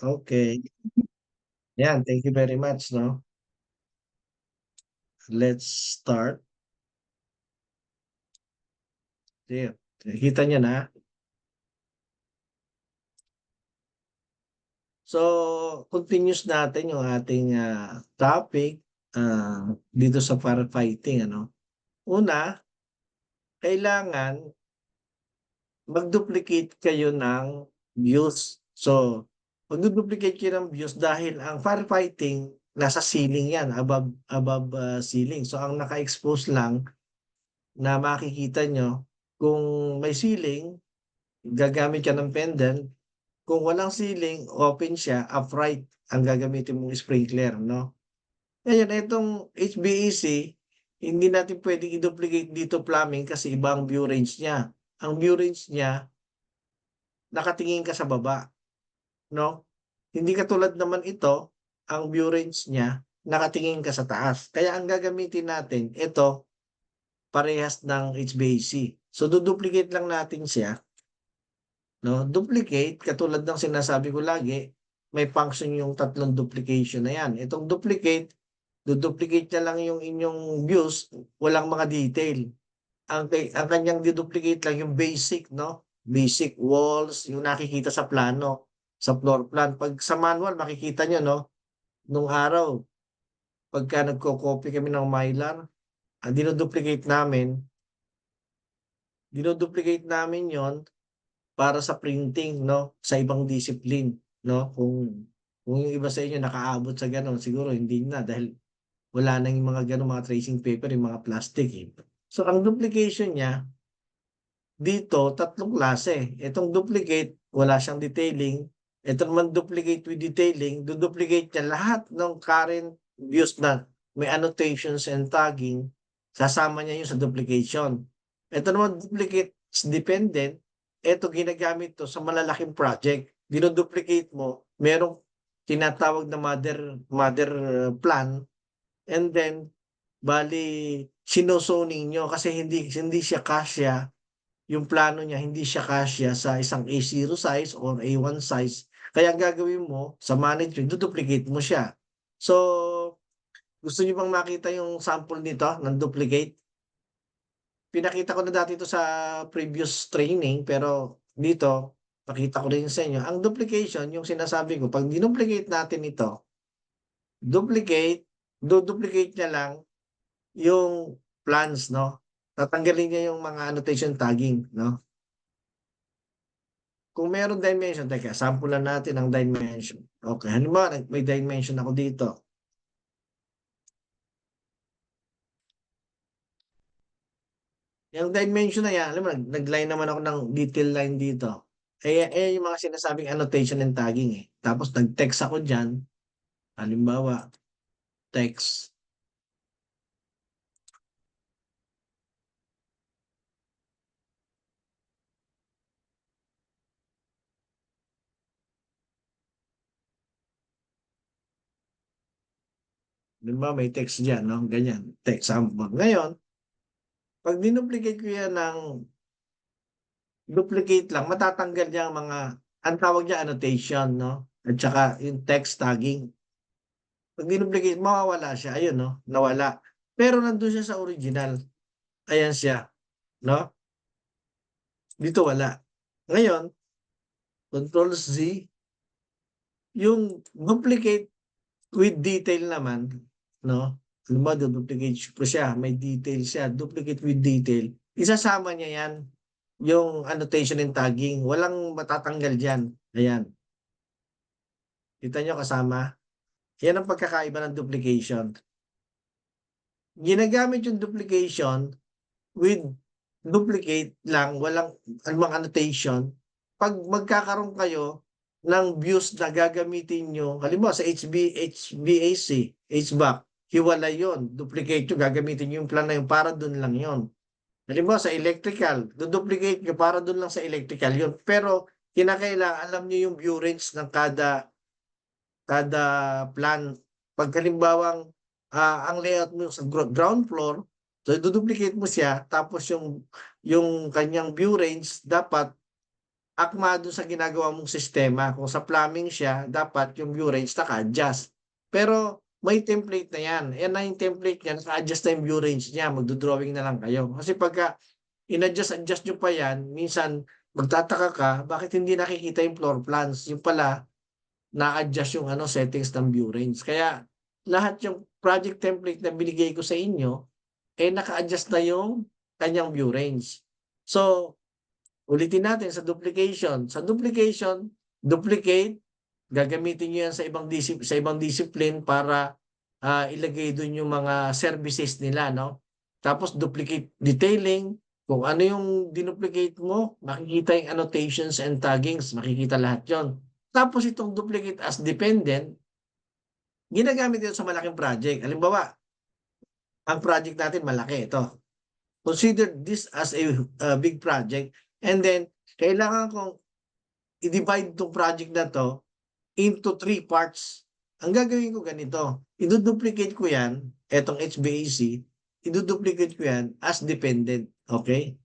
Okay. Yan, thank you very much, no? Let's start. Sige, kita niyo na? So, continuous natin yung ating, topic, dito sa firefighting, ano. Una, kailangan mag-duplicate kayo ng views. So, magdu-duplicate kayo ng views dahil ang firefighting nasa ceiling yan, above, ceiling. So, ang naka-expose lang na makikita nyo kung may ceiling, gagamit ka ng pendant. Kung walang ceiling, open siya, upright ang gagamitin mong sprinkler, no? Ngayon, itong HVAC, hindi natin pwedeng i-duplicate dito plumbing kasi iba ang view range niya. Ang view range niya, nakatingin ka sa baba, no? Hindi katulad naman ito, ang view range niya, nakatingin ka sa taas. Kaya ang gagamitin natin, ito, parehas ng HVAC. So, duplicate lang natin siya, no? Duplicate, katulad ng sinasabi ko lagi, may function yung tatlong duplication na yan. Itong duplicate, duplicate na lang yung inyong views, walang mga detail. Ang kanyang duplicate lang yung basic, no? Basic walls, yung nakikita sa plano, sa floor plan. Pag sa manual, makikita nyo, no? Nung araw, pagka nagko-copy kami ng Mylar, ang dinoduplicate namin yon para sa printing, no? Sa ibang discipline, no? Kung yung iba sa inyo nakaabot sa gano'n, siguro hindi na dahil wala na yung mga gano'ng mga tracing paper, yung mga plastic, eh. So, ang duplication niya, dito, tatlong klase. Itong duplicate, wala siyang detailing. Ito naman duplicate with detailing, duplicate niya lahat ng current views na may annotations and tagging, sasama niya yun sa duplication. Ito naman duplicate is dependent. Ito ginagamit to sa malalaking project. Dinoduplicate mo, merong tinatawag na mother plan, and then bali sinozoning nyo kasi hindi siya kasya, yung plano niya hindi siya kasya sa isang A0 size or A1 size. Kaya ang gagawin mo sa management, duplicate mo siya. So, gusto niyo bang makita yung sample nito ng duplicate? Pinakita ko na dati ito sa previous training, pero dito, pakita ko rin sa inyo. Ang duplication, yung sinasabi ko, pag dinuplicate natin ito, duplicate niya lang yung plans, no? Tatanggalin niya yung mga annotation tagging, no? Kung meron dimension, teka, sample natin ang dimension. Okay, halimbawa, may dimension ako dito. Yung dimension na yan, alam mo, nag-line naman ako ng detail line dito. Yung mga sinasabing annotation and tagging, eh. Tapos nag-text ako dyan, halimbawa, text. Halimbawa, may text dyan, no? Ganyan, text sample. Ngayon, pag dinuplicate ko yan ng duplicate lang, matatanggal niya ang mga, ang tawag niya annotation, no? At saka yung text tagging. Pag dinuplicate, mawawala siya. Ayun, no? Nawala. Pero nandun siya sa original. Ayan siya, no? Dito wala. Ngayon, Control Z, yung duplicate with detail naman, no? Halimbawa, duplicate ko siya, may detail siya, duplicate with detail. Isasama niya yan, yung annotation and tagging. Walang matatanggal dyan. Ayan. Kita nyo kasama? Yan ang pagkakaiba ng duplication. Ginagamit yung duplication with duplicate lang, walang anumang annotation. Pag magkakaroon kayo ng views na gagamitin nyo, halimbawa sa HVAC, HVAC, hiwalay yun. Duplicate nyo, gagamitin nyo yung plan na yun para dun lang yun. Halimbawa sa electrical, duplicate nyo para dun lang sa electrical yun. Pero kinakailangan alam nyo yung view range ng kada plan. Pag halimbawang ang layout mo sa ground floor, so duplicate mo siya, tapos yung kanyang view range dapat akma dun sa ginagawa mong sistema. Kung sa plumbing siya, dapat yung view range naka-adjust. Pero may template na yan. Yan na yung template niya, naka-adjust na yung view range niya. Magdodrawing na lang kayo. Kasi pagka in-adjust nyo pa yan, minsan magtataka ka, bakit hindi nakikita yung floor plans? Yung pala, na-adjust yung settings ng view range. Kaya lahat yung project template na binigay ko sa inyo, naka-adjust na yung kanyang view range. So, ulitin natin sa duplication. Sa duplication, duplicate, gagamitin nyo yan sa ibang discipline para ilagay doon yung mga services nila, no? Tapos duplicate detailing, kung ano yung dinuplicate mo, makikita yung annotations and taggings, makikita lahat yon. Tapos itong duplicate as dependent, ginagamit ito sa malaking project. Halimbawa, ang project natin malaki ito. Consider this as a big project, and then kailangan kong i-divide itong project na to into 3 parts. Ang gagawin ko ganito, iduduplicate ko yan, etong HVAC, iduduplicate ko yan as dependent. Okay?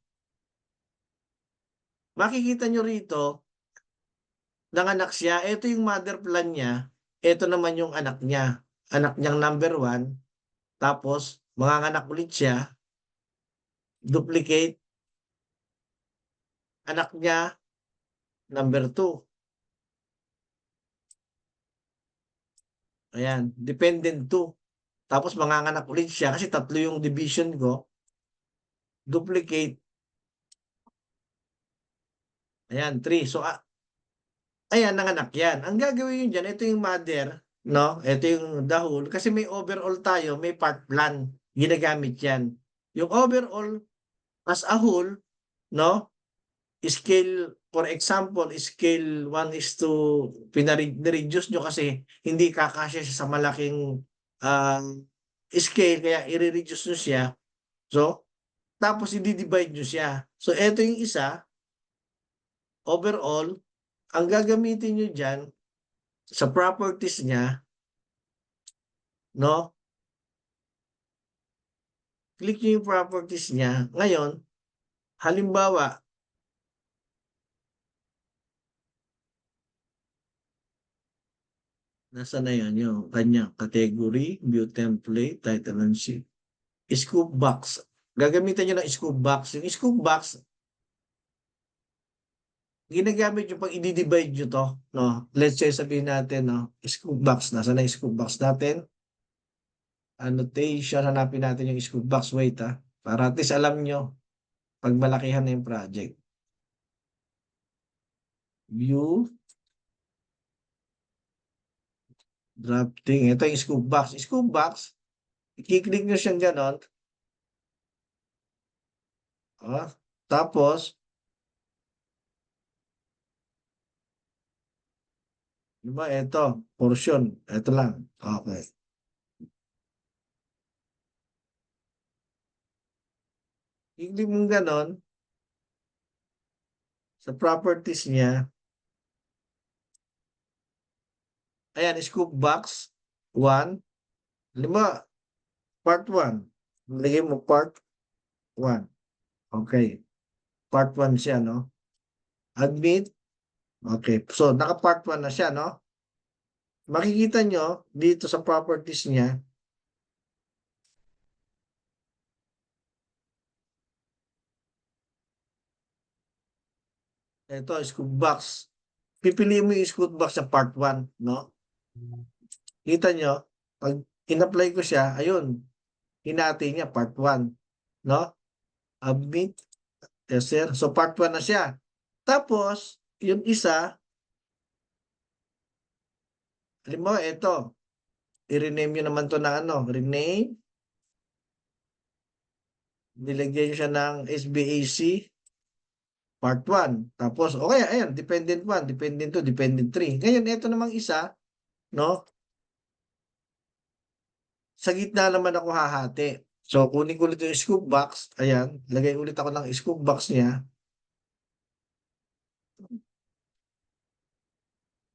Makikita nyo rito, nanganak siya, ito yung mother plan niya, ito naman yung anak niya. Anak niyang number 1, tapos manganganak ulit siya, duplicate, anak niya, number 2. Ayan, dependent 2. Tapos manganganak ulit siya kasi 3 yung division ko. Duplicate. Ayan, 3. So, ayan, nanganak yan. Ang gagawin yun dyan, ito yung mother, no? Ito yung the whole. Kasi may overall tayo, may part plan. Ginagamit yan. Yung overall, as a whole, no? Scale, for example, scale 1 is to, pinareduce nyo kasi hindi kakasya siya sa malaking scale, kaya i-reduce nyo siya. So, tapos i-divide nyo siya. So, ito yung isa, overall, ang gagamitin nyo dyan, sa properties niya, no? Click nyo yung properties niya. Ngayon, halimbawa, nasa na yan yung kanyang category, view template, title and sheet. Scoop box. Gagamitan nyo ng scoop box. Yung scoop box, ginagamit yung pag i-divide nyo to. No? Let's say sabihin natin, no? Scoop box. Nasa na yung scoop box natin? Annotation. Hanapin natin yung scoop box. Wait, para at least alam nyo pag malakihan na yung project. View. Drafting. Ito yung scoop box. Scoop box, i-click nyo siyang ganon. Tapos, di ba, ito, portion. Ito lang. Okay. I-click mo ganon, sa properties niya, ayan, scoop box, 1. Lima, part 1. Lagay mo part 1. Okay. Part 1 siya, no? Admit. Okay. So, naka-part 1 na siya, no? Makikita nyo, dito sa properties niya, ito, scoop box. Pipiliin mo yung scoop box sa part 1, no? Kita nyo, pag in-apply ko siya, ayun, hinati niya part 1, no? Admit, yes sir. So part 1 na siya. Tapos, yung isa, halimbawa, ito, i-rename nyo naman to na rename, nilagyan nyo siya ng SBAC, part 1. Tapos, okay, ayan, dependent 1, dependent 2, dependent 3. Ngayon, ito namang isa, no? Sa gitna naman ako hahati. So, kunin ko ulit yung scoop box. Ayan, lagay ulit ako ng scoop box niya.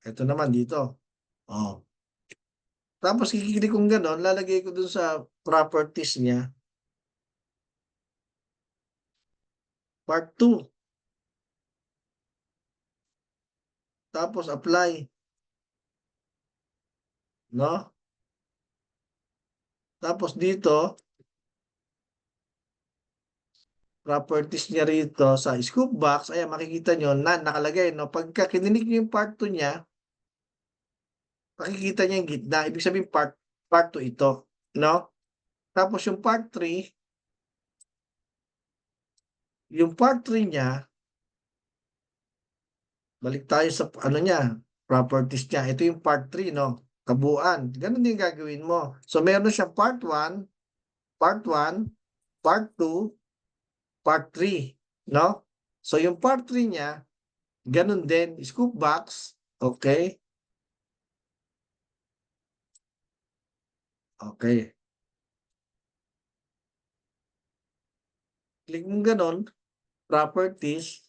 Ito naman dito. Oh. Tapos kikili kong gano'n, lalagay ko dun sa properties niya, part 2. Tapos apply. No? Tapos dito, properties niya rito sa scoop box, ayan makikita nyo na nakalagay, no? Pagka kininik nyo yung part 2 niya, makikita niya yung gitna. Ibig sabihin part 2 ito, no? Tapos yung part 3, yung part 3 niya, balik tayo sa ano niya, properties niya. Ito yung part 3, no? Kabuuan. Ganun din gagawin mo. So meron siya part 1, part 2, part 3, no? So yung part 3 niya, ganun din, scoop box, okay? Okay. Click mo ganun, properties,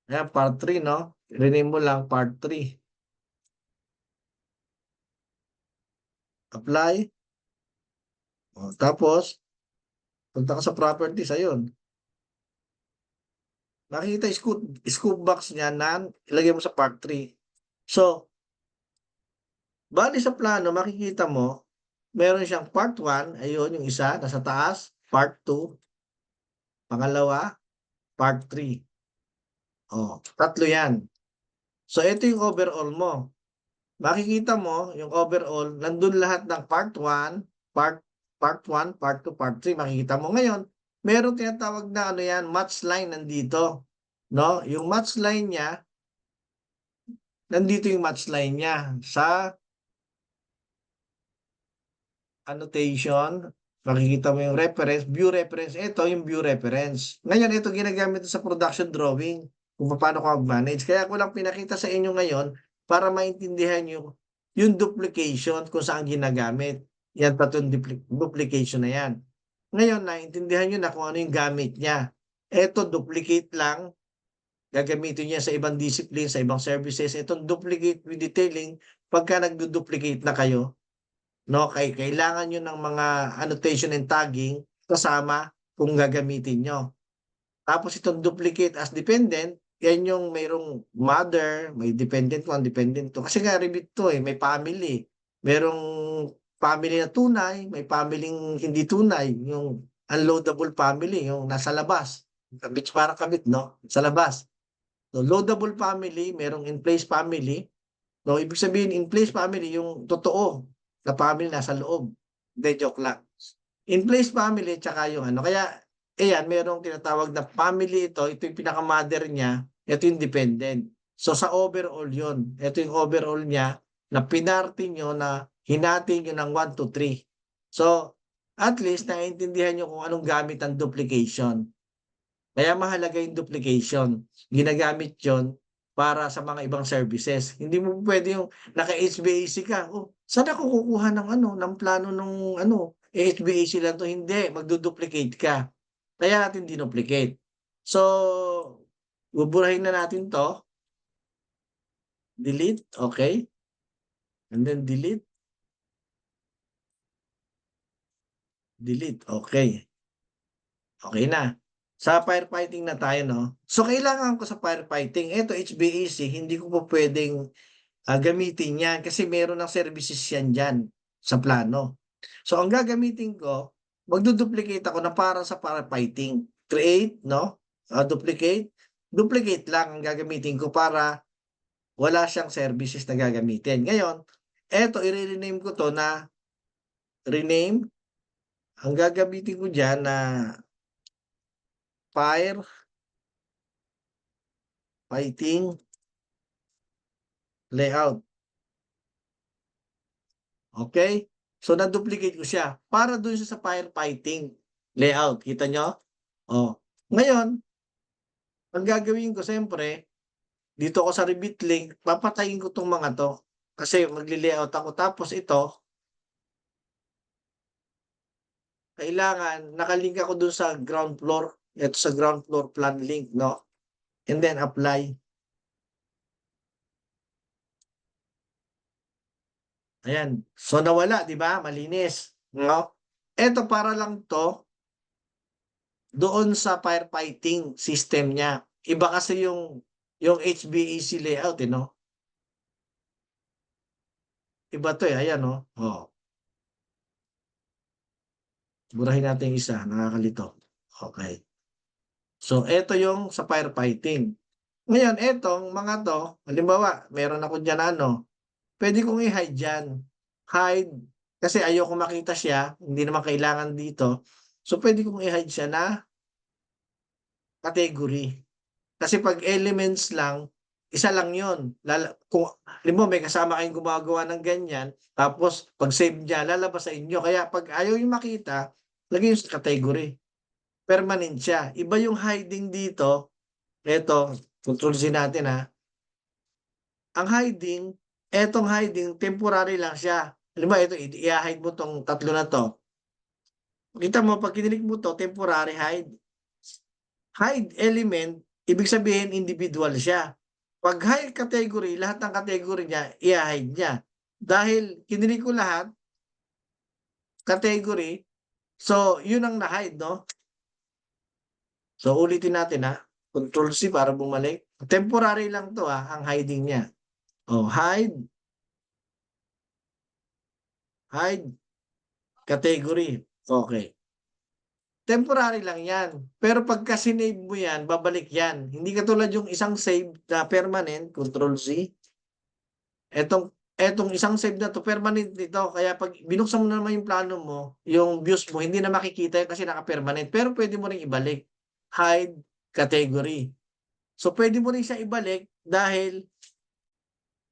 ayan, part 3, no? Rename mo lang part 3. Apply. O, tapos, punta ka sa properties, ayun. Nakikita yung scoop box niya na ilagay mo sa part 3. So, bali sa plano, makikita mo, meron siyang part 1, ayun, yung isa, nasa taas, part 2, pangalawa, part 3. O, tatlo yan. So, ito yung overall mo. Makikita mo, yung overall, nandun lahat ng part 1, part 1, part 2, part 3, makikita mo. Ngayon, meron tinatawag na ano yan, match line nandito. No? Yung match line niya, nandito yung match line niya sa annotation. Makikita mo yung reference, view reference. Ito yung view reference. Ngayon, ito ginagamit sa production drawing kung paano ko mag-manage. Kaya ko lang pinakita sa inyo ngayon para maintindihan nyo yung duplication kung saan ginagamit. Yan pa itong duplication na yan. Ngayon, naintindihan nyo na kung ano yung gamit niya. Ito, duplicate lang. Gagamitin niya sa ibang discipline, sa ibang services. Itong duplicate with detailing, pagka nagdo-duplicate na kayo, no, kailangan nyo ng mga annotation and tagging kasama kung gagamitin nyo. Tapos itong duplicate as dependent, yan yung mayroong mother, may dependent 1, dependent 2. Kasi nga Revit to may family. Merong family na tunay, may family hindi tunay, yung unloadable family, yung nasa labas. Kabit para kabit, no? Sa labas. So, loadable family, merong in-place family. No, ibig sabihin, in-place family, yung totoo na family nasa loob. Hindi, joke lang. In-place family, tsaka yung ano. Kaya, ayan, merong tinatawag na family ito yung pinaka-mother niya, ito yung dependent. So, sa overall yun. Ito yung overall niya na pinarty nyo na hinati nyo ng 1 to 3. So, at least, naiintindihan nyo kung anong gamit ang duplication. Kaya mahalaga yung duplication. Ginagamit yon para sa mga ibang services. Hindi mo pwede yung naka-HVAC ka. Oh, saan ako kukuha ng ano, ng plano ng ano, HVAC lang to. Hindi, magduduplicate ka. Kaya natin dinuplicate. So, buburahin na natin to. Delete, okay. And then delete. Delete, okay. Okay na. Sa firefighting na tayo, no? So, kailangan ko sa firefighting, eto HVAC, hindi ko po pwedeng gamitin yan kasi meron ng services yan dyan sa plano. So, ang gagamitin ko, magduduplicate ako na para sa firefighting. Create, no? Duplicate. Duplicate lang ang gagamitin ko para wala siyang services na gagamitin. Ngayon, eto, i-rename ko to na rename. Ang gagamitin ko dyan na firefighting layout. Okay? So, na-duplicate ko siya para dun sa firefighting layout. Kita nyo? Oh. Ngayon, ang gagawin ko, siyempre, dito ako sa Revit link, papatayin ko tong mga to. Kasi magli-layout ako. Tapos ito, kailangan, nakalink ako dun sa ground floor. Ito sa ground floor plan link, no? And then apply. Ayan. So, nawala, di ba? Malinis. No? Ito para lang to doon sa firefighting system niya. Iba kasi yung HVAC layout, eh, 'no? Iba 'to, eh, ayan, oh. Oh, burahin natin yung isa, nakakalito. Okay. So, eto yung sa firefighting. Ngayon etong mga 'to, halimbawa meron ako diyan na ano, puwede kong i-hide 'yan. Hide, kasi ayokong makita siya, hindi naman kailangan dito. So, puwede kong i-hide siya na category. Kasi 'pag elements lang, isa lang 'yun. Kung halimbawa may kasama kayong gumagawa ng ganyan, tapos 'pag save niya lalabas sa inyo. Kaya 'pag ayaw niyong makita, lagay niyo sa category, permanent siya. Iba yung hiding dito, eto, control Z natin, ang hiding, etong hiding temporary lang siya. Halimbawa ito, i-hide mo 'tong tatlo na 'to. Kita mo 'pag kinilik mo 'to, temporary hide. Hide element, ibig sabihin individual siya. 'Pag hide category, lahat ng category niya iha-hide niya. Dahil kinilik ko lahat, category, so yun ang na-hide, 'no? So ulitin natin, Control C para bumalik. Temporary lang 'to, ang hiding niya. Oh, hide category, okey. Temporary lang 'yan, pero pagka sinave mo 'yan, babalik 'yan. Hindi katulad yung isang save na permanent, Control Z. Etong isang save na 'to permanent nito, kaya 'pag binuksan mo na naman yung plano mo, yung views mo hindi na makikita yun kasi naka-permanent, pero puwede mo ring ibalik. Hide category. So, puwede mo rin siya ibalik dahil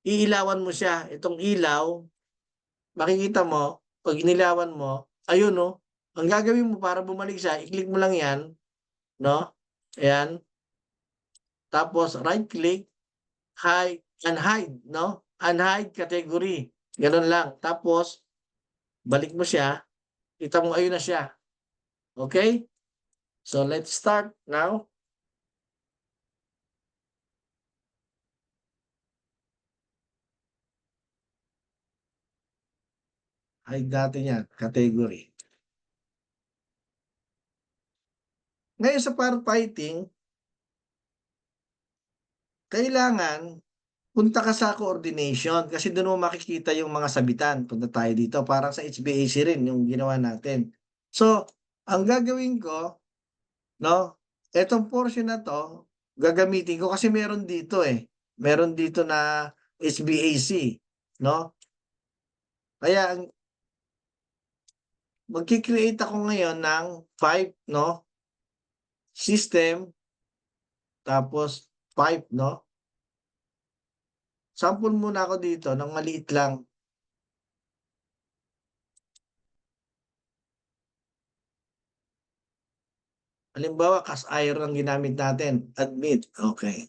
iilawan mo siya. Itong ilaw, makikita mo 'pag inilawan mo, ayun, oh. Ang gagawin mo para bumalik siya, i-click mo lang 'yan, 'no, ayan. Tapos right click, unhide, 'no, unhide category, gano'n lang. Tapos balik mo siya, kita mo ayun na siya, okey? So, let's start now. Hide natin 'yan, category. Ngayon sa firefighting, kailangan punta ka sa coordination kasi do'n mo makikita yung mga sabitan. Punta tayo dito, parang sa HVAC rin yung ginawa natin. So, ang gagawin ko, 'no, etong portion na 'to, gagamitin ko kasi meron dito, meron dito na HVAC, 'no? Kaya ang magke-create ako ngayon ng 5, 'no, system, tapos 5, 'no? Sample muna ako dito ng maliit lang. Halimbawa, cast iron ang ginamit natin, admit, okey.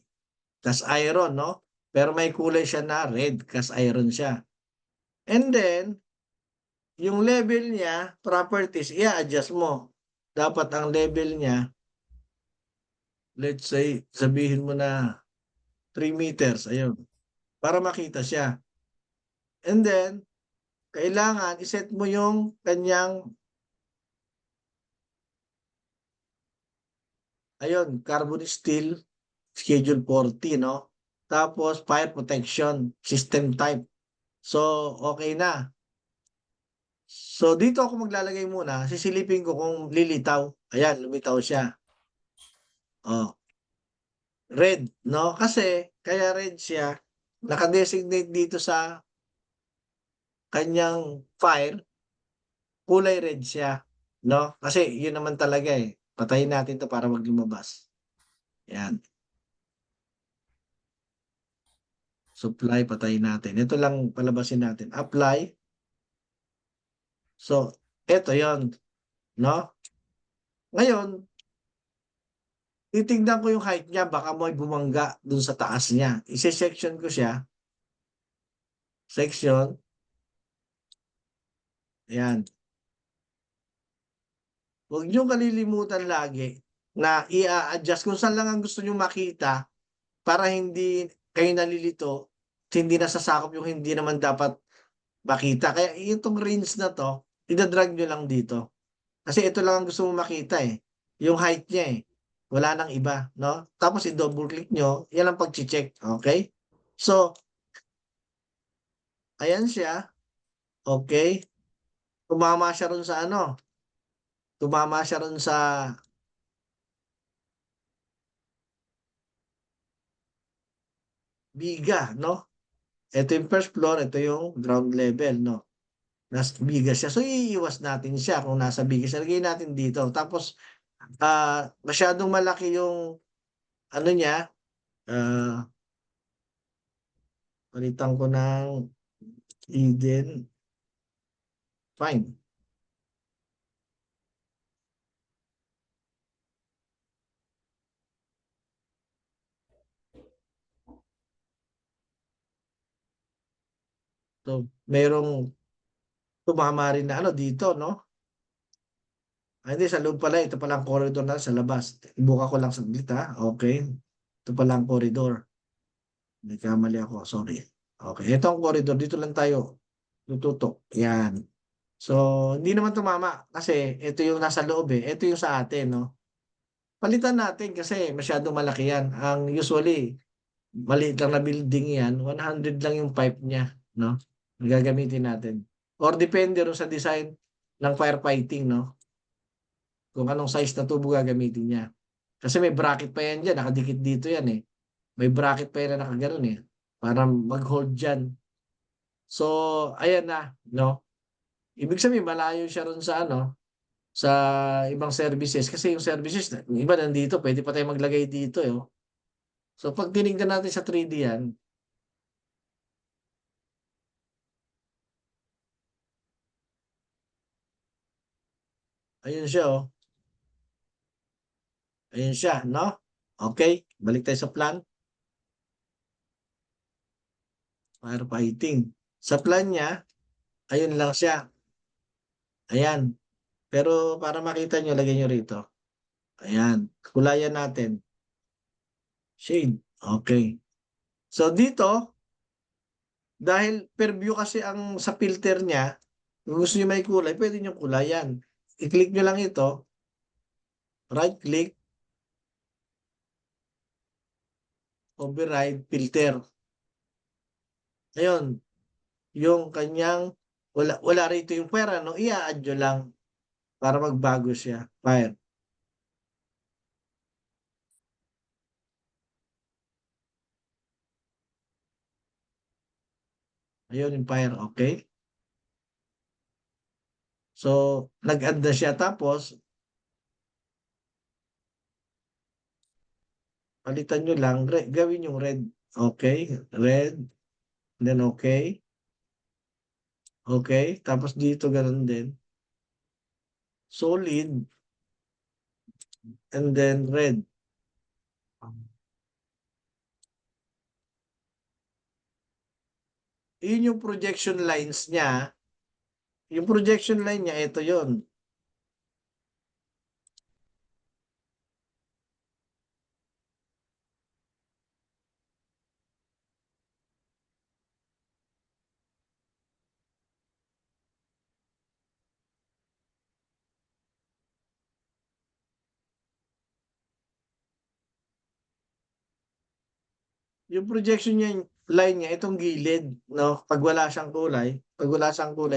Cast iron, 'no? Pero may kulay siya na red, cast iron siya. And then, yung level niya, properties, i-a-adjust mo. Dapat ang level niya, let's say, sabihin mo na 3 meters, ayun, para makita siya. And then, kailangan i-set mo yung kanyang, ayun, carbon steel, schedule 40, 'no? Tapos fire protection, system type. So, okey na. So, dito ako maglalagay muna, sisilipin ko kung lilitaw. Ayan, lumitaw siya. Oh, red, 'no? Kasi kaya red siya, naka-designate dito sa kanyang fire, kulay red siya, 'no? Kasi yun naman talaga, Patayin natin 'to para 'wag lumabas. 'Yan, supply, patayin natin. Ito lang palabasin natin, apply. So, eto yon, 'no? Ngayon, titignan ko yung height niya baka may bumangga dun sa taas niya. Ise-section ko siya, section, ayan. Huwag niyong kalilimutan lagi na i-a-adjust kung saan lang ang gusto niyong makita para hindi kayo nalilito at hindi nasasakop yung hindi naman dapat makita. Kaya itong range na 'to, ida-drag niyo lang dito. Kasi ito lang ang gusto mong makita, yung height niya, wala nang iba, no? Tapos i-double click nyo, yan ang pag-check, okay? So, ayan siya, okay? Tumama siya ron sa ano, tumama siya ron sa biga, no? Ito yung first floor, ito yung ground level, no? Nasa biga siya. So, iiwas natin siya kung nasa biga siya. Lagay natin dito. Tapos, masyadong malaki yung ano niya, ah, palitan ko ng Eden. Fine. So, merong tumama rin na ano dito, no? Hindi, sa loob pala. Ito palang corridor na sa labas. Ibuka ko lang saglit, ha? Okay. Ito palang corridor. Nagkamali ako. Sorry. Okay. Ito ang corridor. Dito lang tayo tututok. Yan. So, hindi naman tumama kasi ito yung nasa loob eh. Ito yung sa atin, no? Palitan natin kasi masyadong malaki yan. Ang usually, maliit lang na building yan, 100 lang yung pipe niya, no? Ang gagamitin natin. Or depende rin sa design ng firefighting, no? Kung anong size na tubo gagamitin niya. Kasi may bracket pa yan dyan, nakadikit dito yan eh. May bracket pa yan na nakaganon eh. Para mag-hold dyan. So, ayan na, no? Ibig sabihin, malayo siya ron sa ano, sa ibang services. Kasi yung services, yung iba nandito, pwede pa tayo maglagay dito eh. Oh. So, pag tinignan natin sa 3D yan, ayun siya oh. Ayun siya, no? Okay, balik tayo sa plan. Firefighting. Sa plan niya, ayun lang siya. Ayan. Pero para makita nyo, lagay nyo rito. Ayan. Kulayan natin. Shade. Okay. So dito, dahil per view kasi ang sa filter niya, kung gusto nyo may kulay, pwede nyo kulayan. I-click nyo lang ito. Right click. Override filter. Ayun. Yung kanyang, wala rito yung pera, no? I-add nyo lang para magbago siya. Fire. Ayun yung fire, okay? So, nag-add na siya tapos, palitan nyo lang, gawin yung red. Okay, red, then okay. Okay, tapos dito ganun din. Solid, and then red. Yun yung projection lines niya. Yung projection line niya, ito yon. Yung projection niya, line niya, itong gilid, no? Pag wala siyang kulay,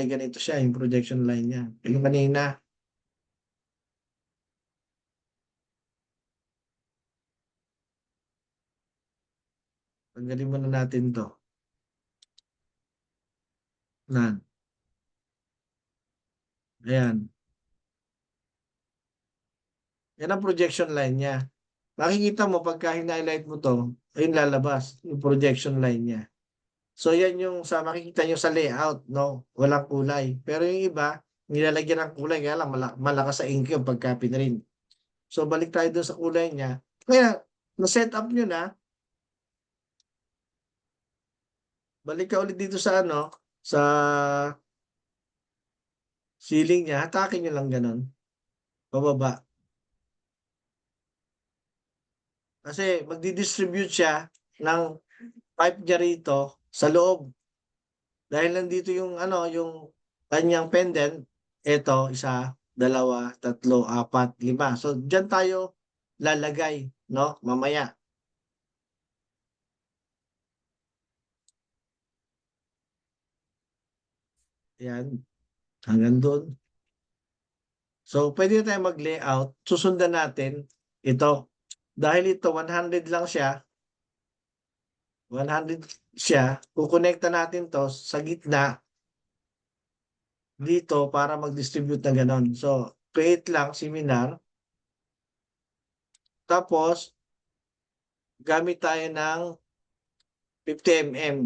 ganito siya, yung projection line niya. Yung kanina, tanggalin muna natin to. Nan. Ayan. Yan ang projection line niya. Makikita mo pagka highlight mo to, ayun lalabas, yung projection line niya. So yan yung sa makikita nyo sa layout, no? Walang kulay. Pero yung iba, nilalagyan ng kulay, kaya lang malakas sa ink yung pagka pinrint. So balik tayo doon sa kulay niya. Kaya, na-set up nyo na, balik ka ulit dito sa ano, sa ceiling niya, hatakin nyo lang ganun, pababa. Kasi magdi-distribute siya ng pipe niya rito sa loob. Dahil nandito yung ano, yung kanyang pendant, ito, isa, dalawa, tatlo, apat, lima. So, dyan tayo lalagay, no? Mamaya. Yan, hanggang doon. So, pwede na tayong mag-layout. Susundan natin ito. Dahil ito, 100 lang siya, 100 siya, kukonekta natin to sa gitna dito para mag-distribute na ganon. So, create lang seminar. Tapos, gamit tayo ng 50 mm.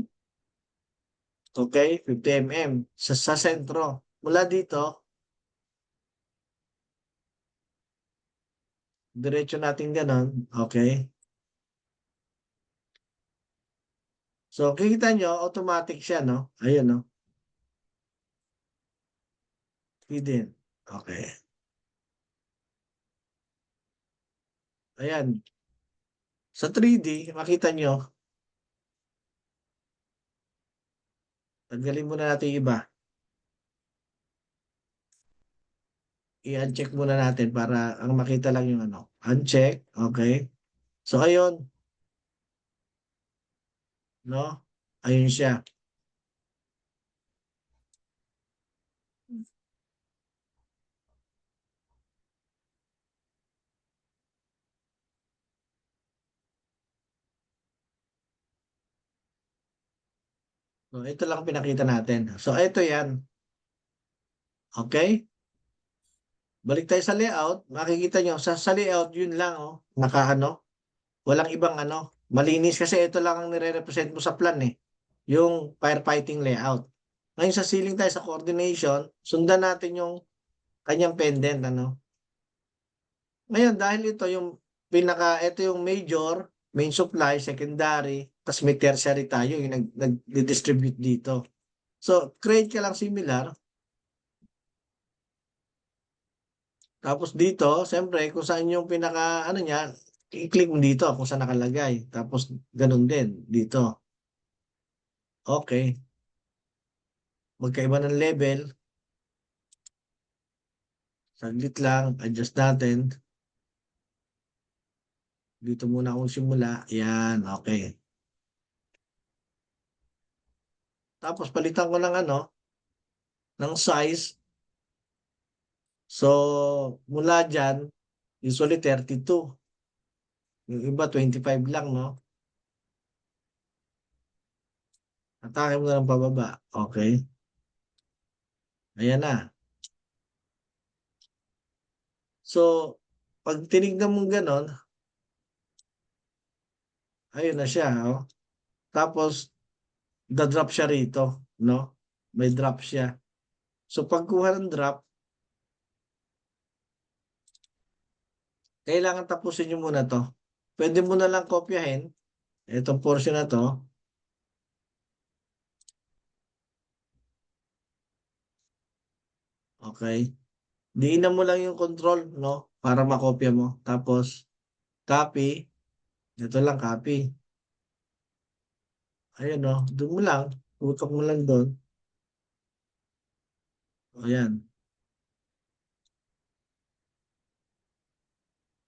Okay? 50 mm sa sentro. Mula dito, diretso natin ganon. Okay? So, kikita nyo, automatic siya, no? Ayun, no? Hidden. Okay. Ayan. Sa 3D, makita nyo, tanggalin muna natin yung iba. I-uncheck muna natin para ang makita lang yung ano. Uncheck. Okay. So, ayun. No? Ayun siya. So, ito lang pinakita natin. So, ito yan. Okay? Balik tayo sa layout. Makikita nyo, sa layout, yun lang, oh. Nakaano. Walang ibang ano. Malinis kasi ito lang ang nire-represent mo sa plan, eh. Yung firefighting layout. Ngayon sa ceiling tayo sa coordination, sundan natin yung kanyang pendant, ano. Ngayon, dahil ito yung major, main supply, secondary, tas may tertiary tayo, yung nag-distribute dito. So, create ka lang similar. Tapos dito, siyempre, kung saan yung pinaka, ano niya, i-click mo dito kung saan nakalagay. Tapos, ganun din, dito. Okay. Magkaiba ng level. Saglit lang, adjust natin. Dito muna akong simula. Yan, okay. Tapos, palitan ko ng ano, ng size. So, mula dyan, usually 32. Yung iba, 25 lang, no? Atake mo na lang pababa. Okay. Ayan na. So, pag tinignan mo ganon, ayun na siya, oh. Tapos, da-drop siya rito, no? May drop siya. So, pagkuha ng drop, kailangan tapusin nyo muna to. Pwede mo na lang kopyahin itong portion na to. Okay. Diinan mo lang yung control, no? Para makopya mo. Tapos, copy. Ito lang, copy. Ayun, no? Doon mo lang. Tutok mo lang doon. Ayan.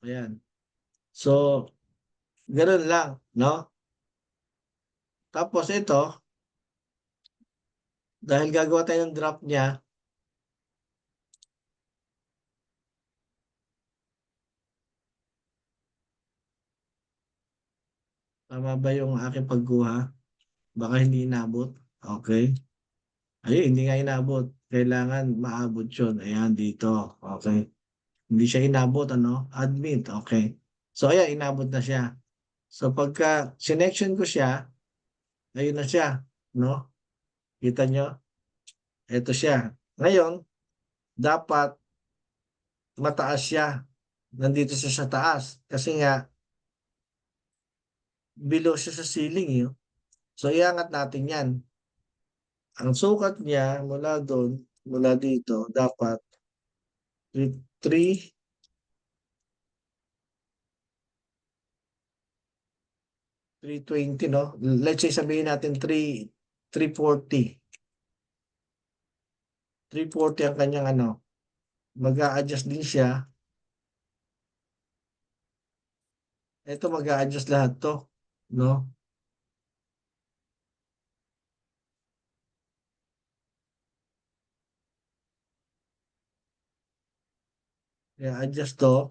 Ayan. So, ganoon lang, no? Tapos ito, dahil gagawa tayo ng drop niya, tama ba yung aking pagkuha? Baka hindi inabot. Okay. Ayun, hindi nga inabot. Kailangan maabot yun. Ayan, dito. Okay. Hindi siya inabot, ano? Admit. Okay. So, ayan, inabot na siya. So, pagka sinection ko siya, ayun na siya. No? Kita nyo? Ito siya. Ngayon, dapat mataas siya. Nandito siya sa taas. Kasi nga, below siya sa ceiling. Yun. So, iangat natin yan. Ang sukat niya mula doon, mula dito, dapat 3, 320, no? Let's say sabihin natin 340. 340 ang kanyang ano. Mag-a-adjust din siya. Ito mag-a-adjust lahat 'to, 'no? I-a-adjust 'to,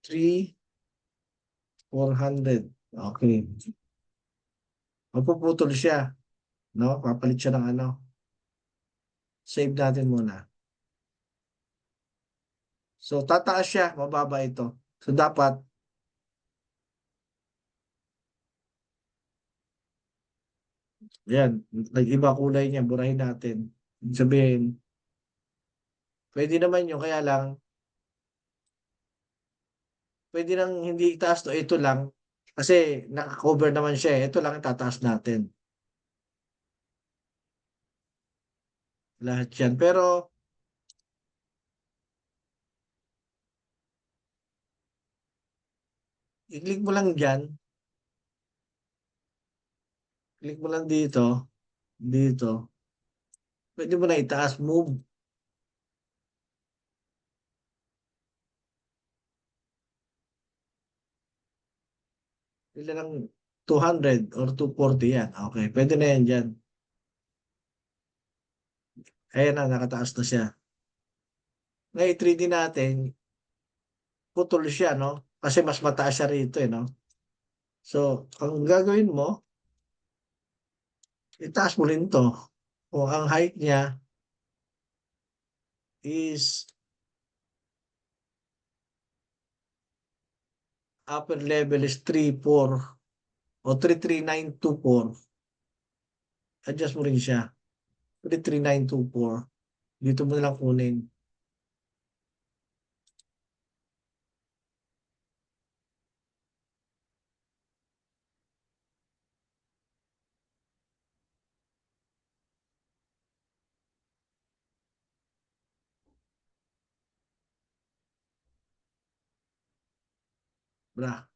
3,400. Okey. Mapuputol siya, 'no? Papalit siya ng ano, save natin muna. So, tataas siya, bababa ito. So, dapat 'yan, nag-iba kulay niya, burahin natin. Ibig sabihin, puwede naman 'yun, kaya lang puwede ng hindi itaas 'to, ito lang. Kasi naka-cover naman siya, eh, ito lang itataas natin, lahat 'yan. Pero i-click mo lang diyan, click mo lang dito, dito, puwede mo na itaas, move. Ilan ang 200 or 240 'yan, okey, puwede na 'yan diyan. Ayan na, nakataas na siya. Ngayon i-3D natin, putol siya 'no, kasi mas mataas siya rito, eh, 'no. So, ang gagawin mo, itaas mo rin 'to. Kung ang height niya is upper level is 3,400 o 33924, adjust mo rin siya, 33924, dito mo na lang kunin, bra.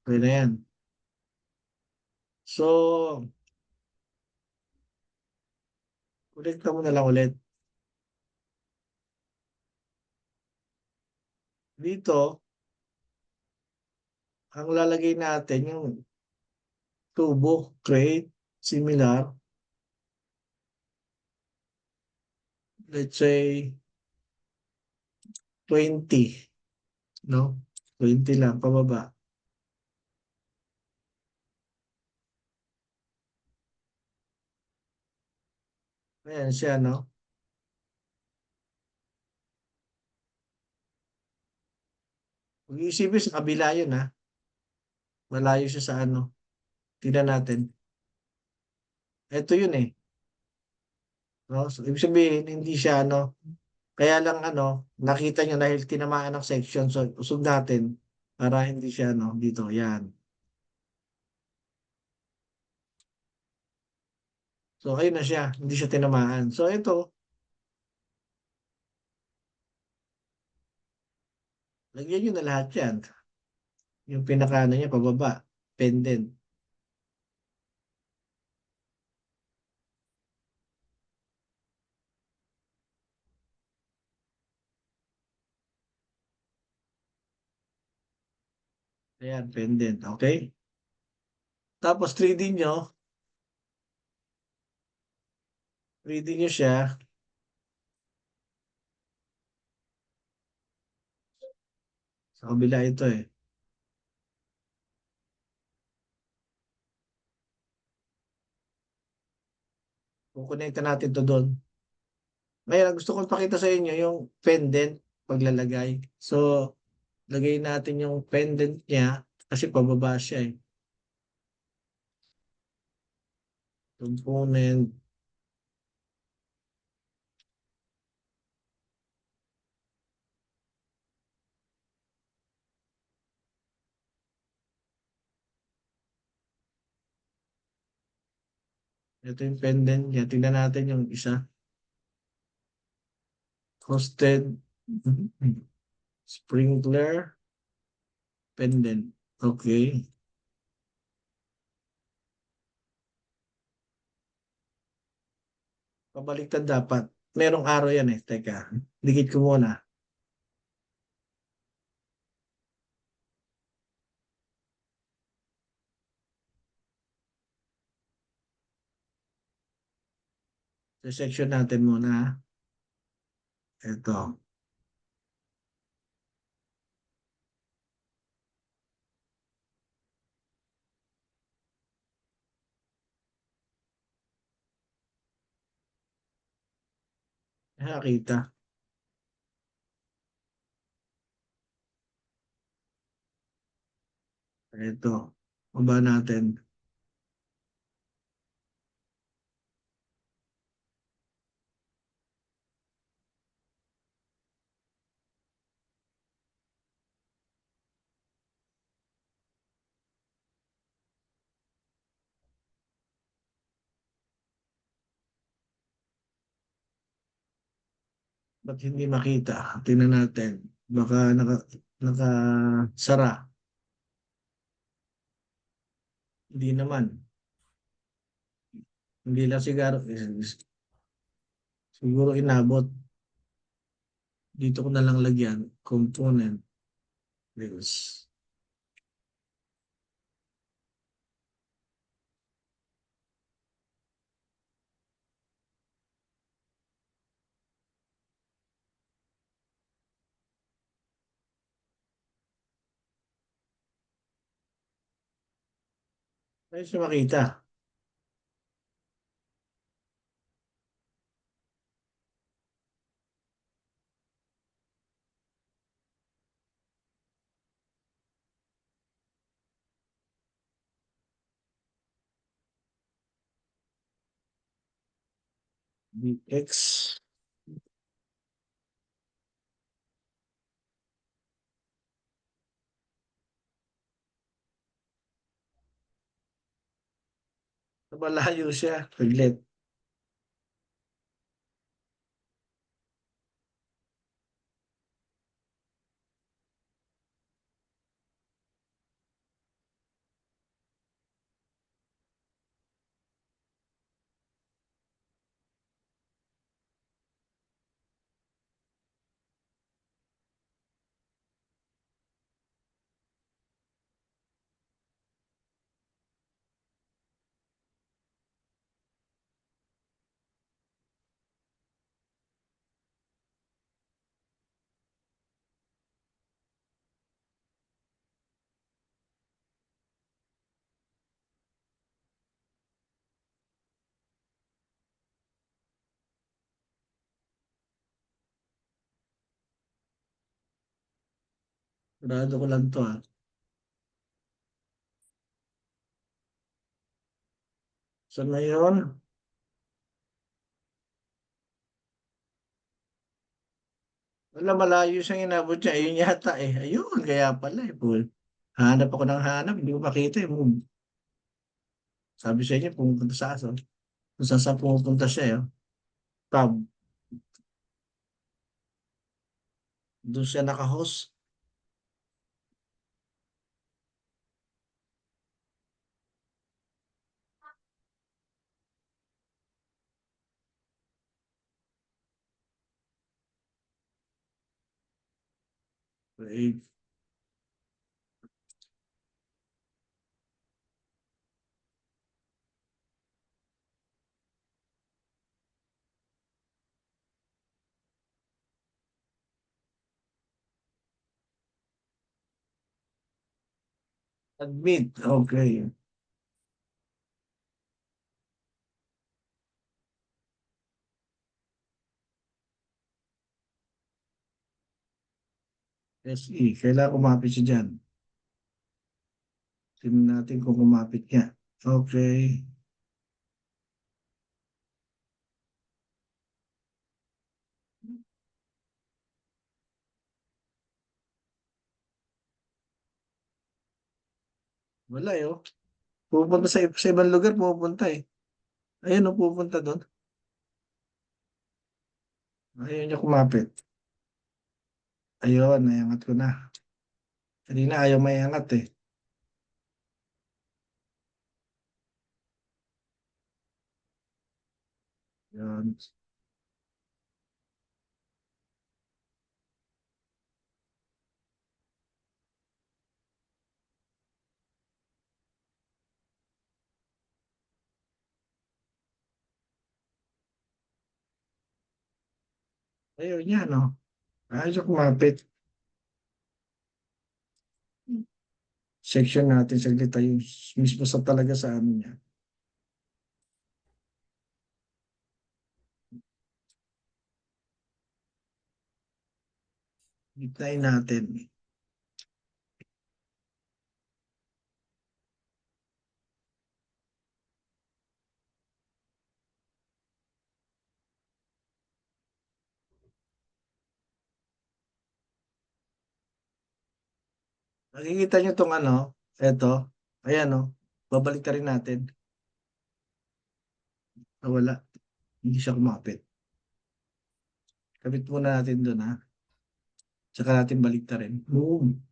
Okey na 'yan. So, konekta mo na lang ulit. Dito, ang lalagay natin yung tubo, create, similar, let's say 20, 'no, 20 lang pababa. Ayan siya 'no. Kung iisipin sa kabila yun, malayo siya sa ano, tignan natin. Eto yun, eh, 'no. So, ibig sabihin hindi siya ano, kaya lang ano, nakita niyo dahil tinamaan ng section, so usog natin para hindi siya ano, dito, 'yan. So, ayun na siya, hindi siya tinamaan. So, ito, lagyan niyo na lahat 'yan, yung pinaka-ano niya pababa, pendant. Ayan, pendant, okey? Tapos 3D niyo siya, sa kabila ito, eh, kokonekta natin 'to dun. Ngayon ang gusto kong ipakita sa inyo yung pendant paglalagay. So, lagay natin yung pendant niya kasi pababa siya, eh. Component, Ito yung pendant niya. Tingnan natin yung isa. Hosted sprinkler pendant. Okay. Pabaliktad dapat. Merong arrow yan eh. Teka. Dikit ko muna. Sa section natin muna. Ito. Nakakita. Ito. Baba natin. Ba't hindi makita? Tingnan natin. Baka nakasara. Hindi naman. Hindi lang siguro inabot. Dito ko na lang lagyan. Component. This. Ayun siya makita. BX. Malayo siya. Saglit. Sarado ko lang to ah. Saan na yun? Wala, malayo siyang inabot niya. Ayun yata eh. Ayun, kaya pala eh. Paul. Hanap ako ng hanap. Hindi ko makita eh. Sabi sa inyo, pumunta sa aso. Kung saan pumupunta siya eh. Tab. Doon siya naka-host. Eh, admit. Okay. SE. Kailangan kumapit siya dyan. Tingnan natin kung kumapit niya. Okay. Wala eh. Oh. Pupunta sa ibang lugar, pupunta eh. Ayun, pupunta doon. Ayaw niya kumapit. Ayun, nayangat ko na. Kanina ayaw mayangat eh. Yun. Ayaw niya, no? Ayaw niya kumapit. Section natin saglit tayo. Mismo sa talaga sa ano niya. Gitnain natin. Nakikita niyo tong ano? Eto. Ayan, no? Babalik rin natin. Nawala. Hindi siya kumapit. Kabit muna natin doon, ha? Tsaka natin balik rin. Boom.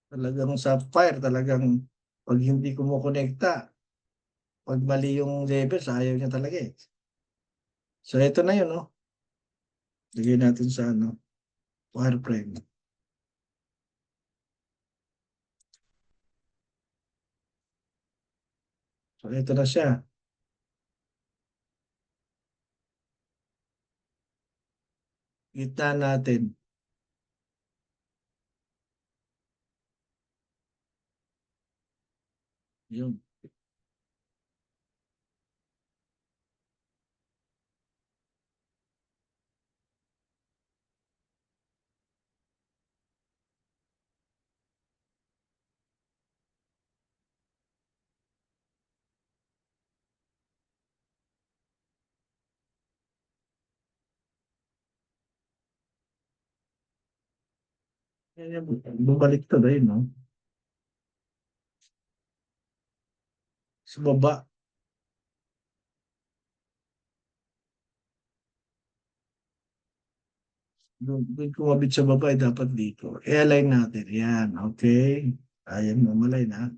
Talagang sa fire, talagang pag hindi kumukonekta, pag mali yung level, ayaw niya talaga eh. So, ito na yun, no? Lagay natin sa ano, wireframe. So, ito na siya. Gitna natin. Yun. Yan yung bumalik to dahil, no? Sa baba. Doon kumabit sa baba, dapat dito. I-align natin. Yan, okay. Ayan mo, malay na.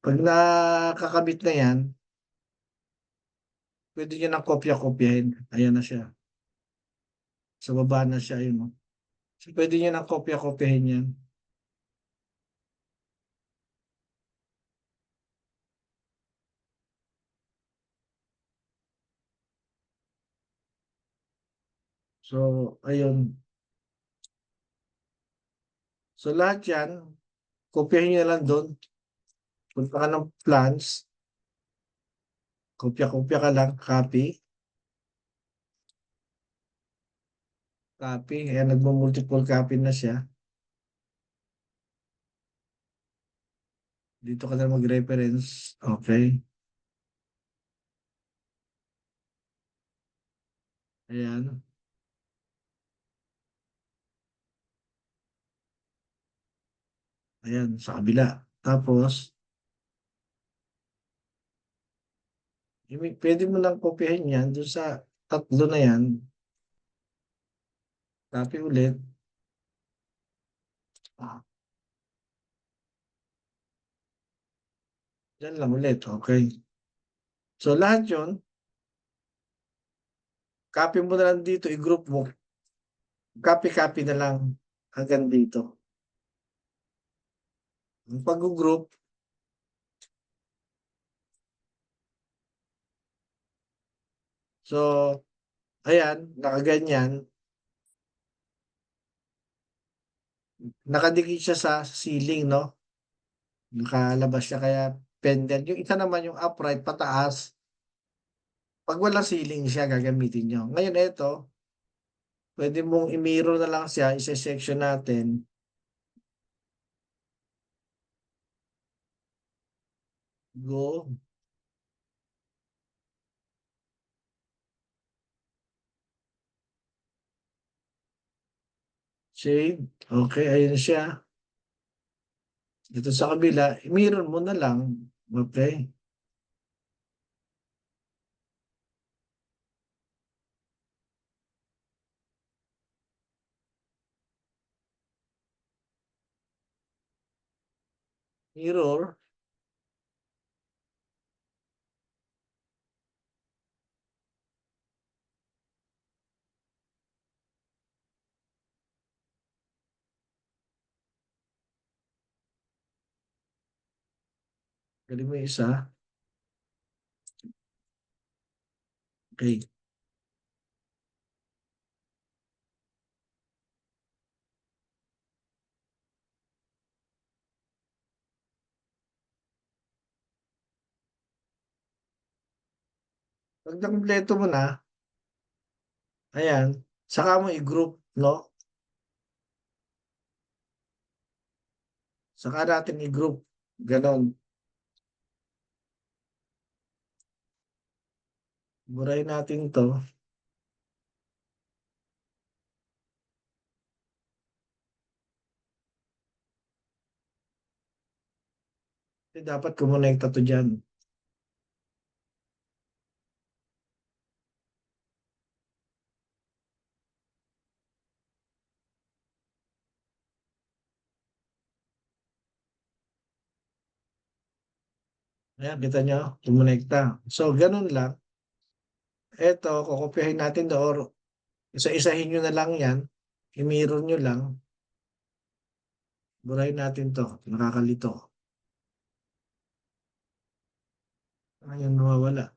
Pag nakakabit na yan, pwede nyo nang kopya-kopyahin. Ayan na siya. Sa baba na siya, yun, no? So, pwede nyo nang kopya-kopyahin yan. So, ayun. So, lahat yan, kopyahin nyo na lang doon. Punta ka ng plans, kopya-kopya ka lang, copy, copy. Ayan, nagmo-multiple copy na siya. Dito ka na mag-reference. Okay. Ayan. Ayan, sa kabila. Tapos, pwede mo lang kopyahin yan doon sa tatlo na yan. Copy ulit. Ah, Yan lang ulit. Okay. So, lahat yun, copy mo na lang dito, i-group mo. Copy-copy na lang hanggang dito. Ang pag-group, so, ayan, nakaganyan. Nakadikit siya sa ceiling, no? Nakalabas siya kaya pendant. Yung isa naman yung upright pataas. Pag walang ceiling siya, gagamitin nyo. Ngayon, ito, Pwede mong i-mirror na lang siya, ise-section natin. Go. Shade. Okay, ayun siya. Dito sa kabila, i-mirror mo na lang. Okay. Mirror. Galing mo yung isa. Okay. Pag nakumpleto mo na, ayan, saka mo i-group, no? Saka natin i-group. Ganon. Burahin natin to. Kasi dapat kumonekta to dyan. Ayan, kita nyo? Kumonekta. So, ganun lang. Eto, kukopyahin natin to or isa-isahin nyo na lang yan. I-mirror nyo lang. Burahin natin to. Nakakalito. Ayun, nawawala.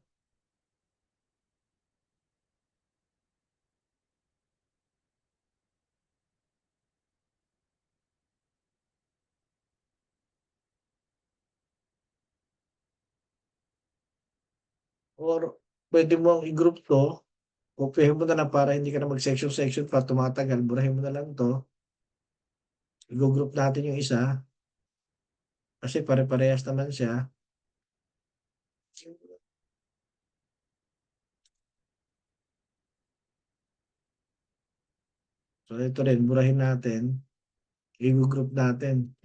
Or pwede mo i-group to. Kopyahin mo na lang para hindi ka na mag-section-section pa tumatagal. Burahin mo na lang to. I-group natin yung isa. Kasi pare-parehas naman siya. So ito rin, burahin natin. I-group natin.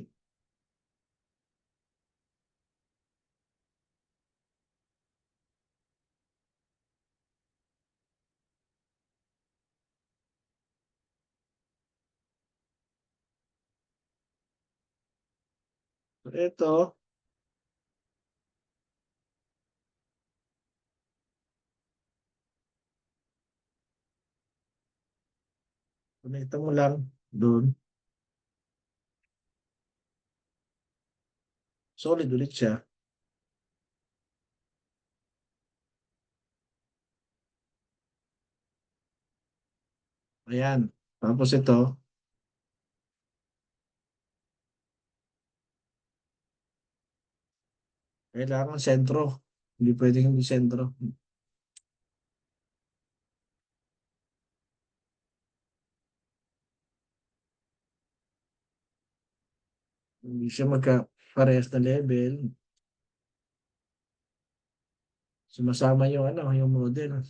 So ito, connecta mo lang doon. Solid ulit siya. Ayan. Tapos ito, kailangan sentro. Hindi pwedeng hindi sentro. Hindi siya magka-parehas na level. Sumasama yung ano, yung model.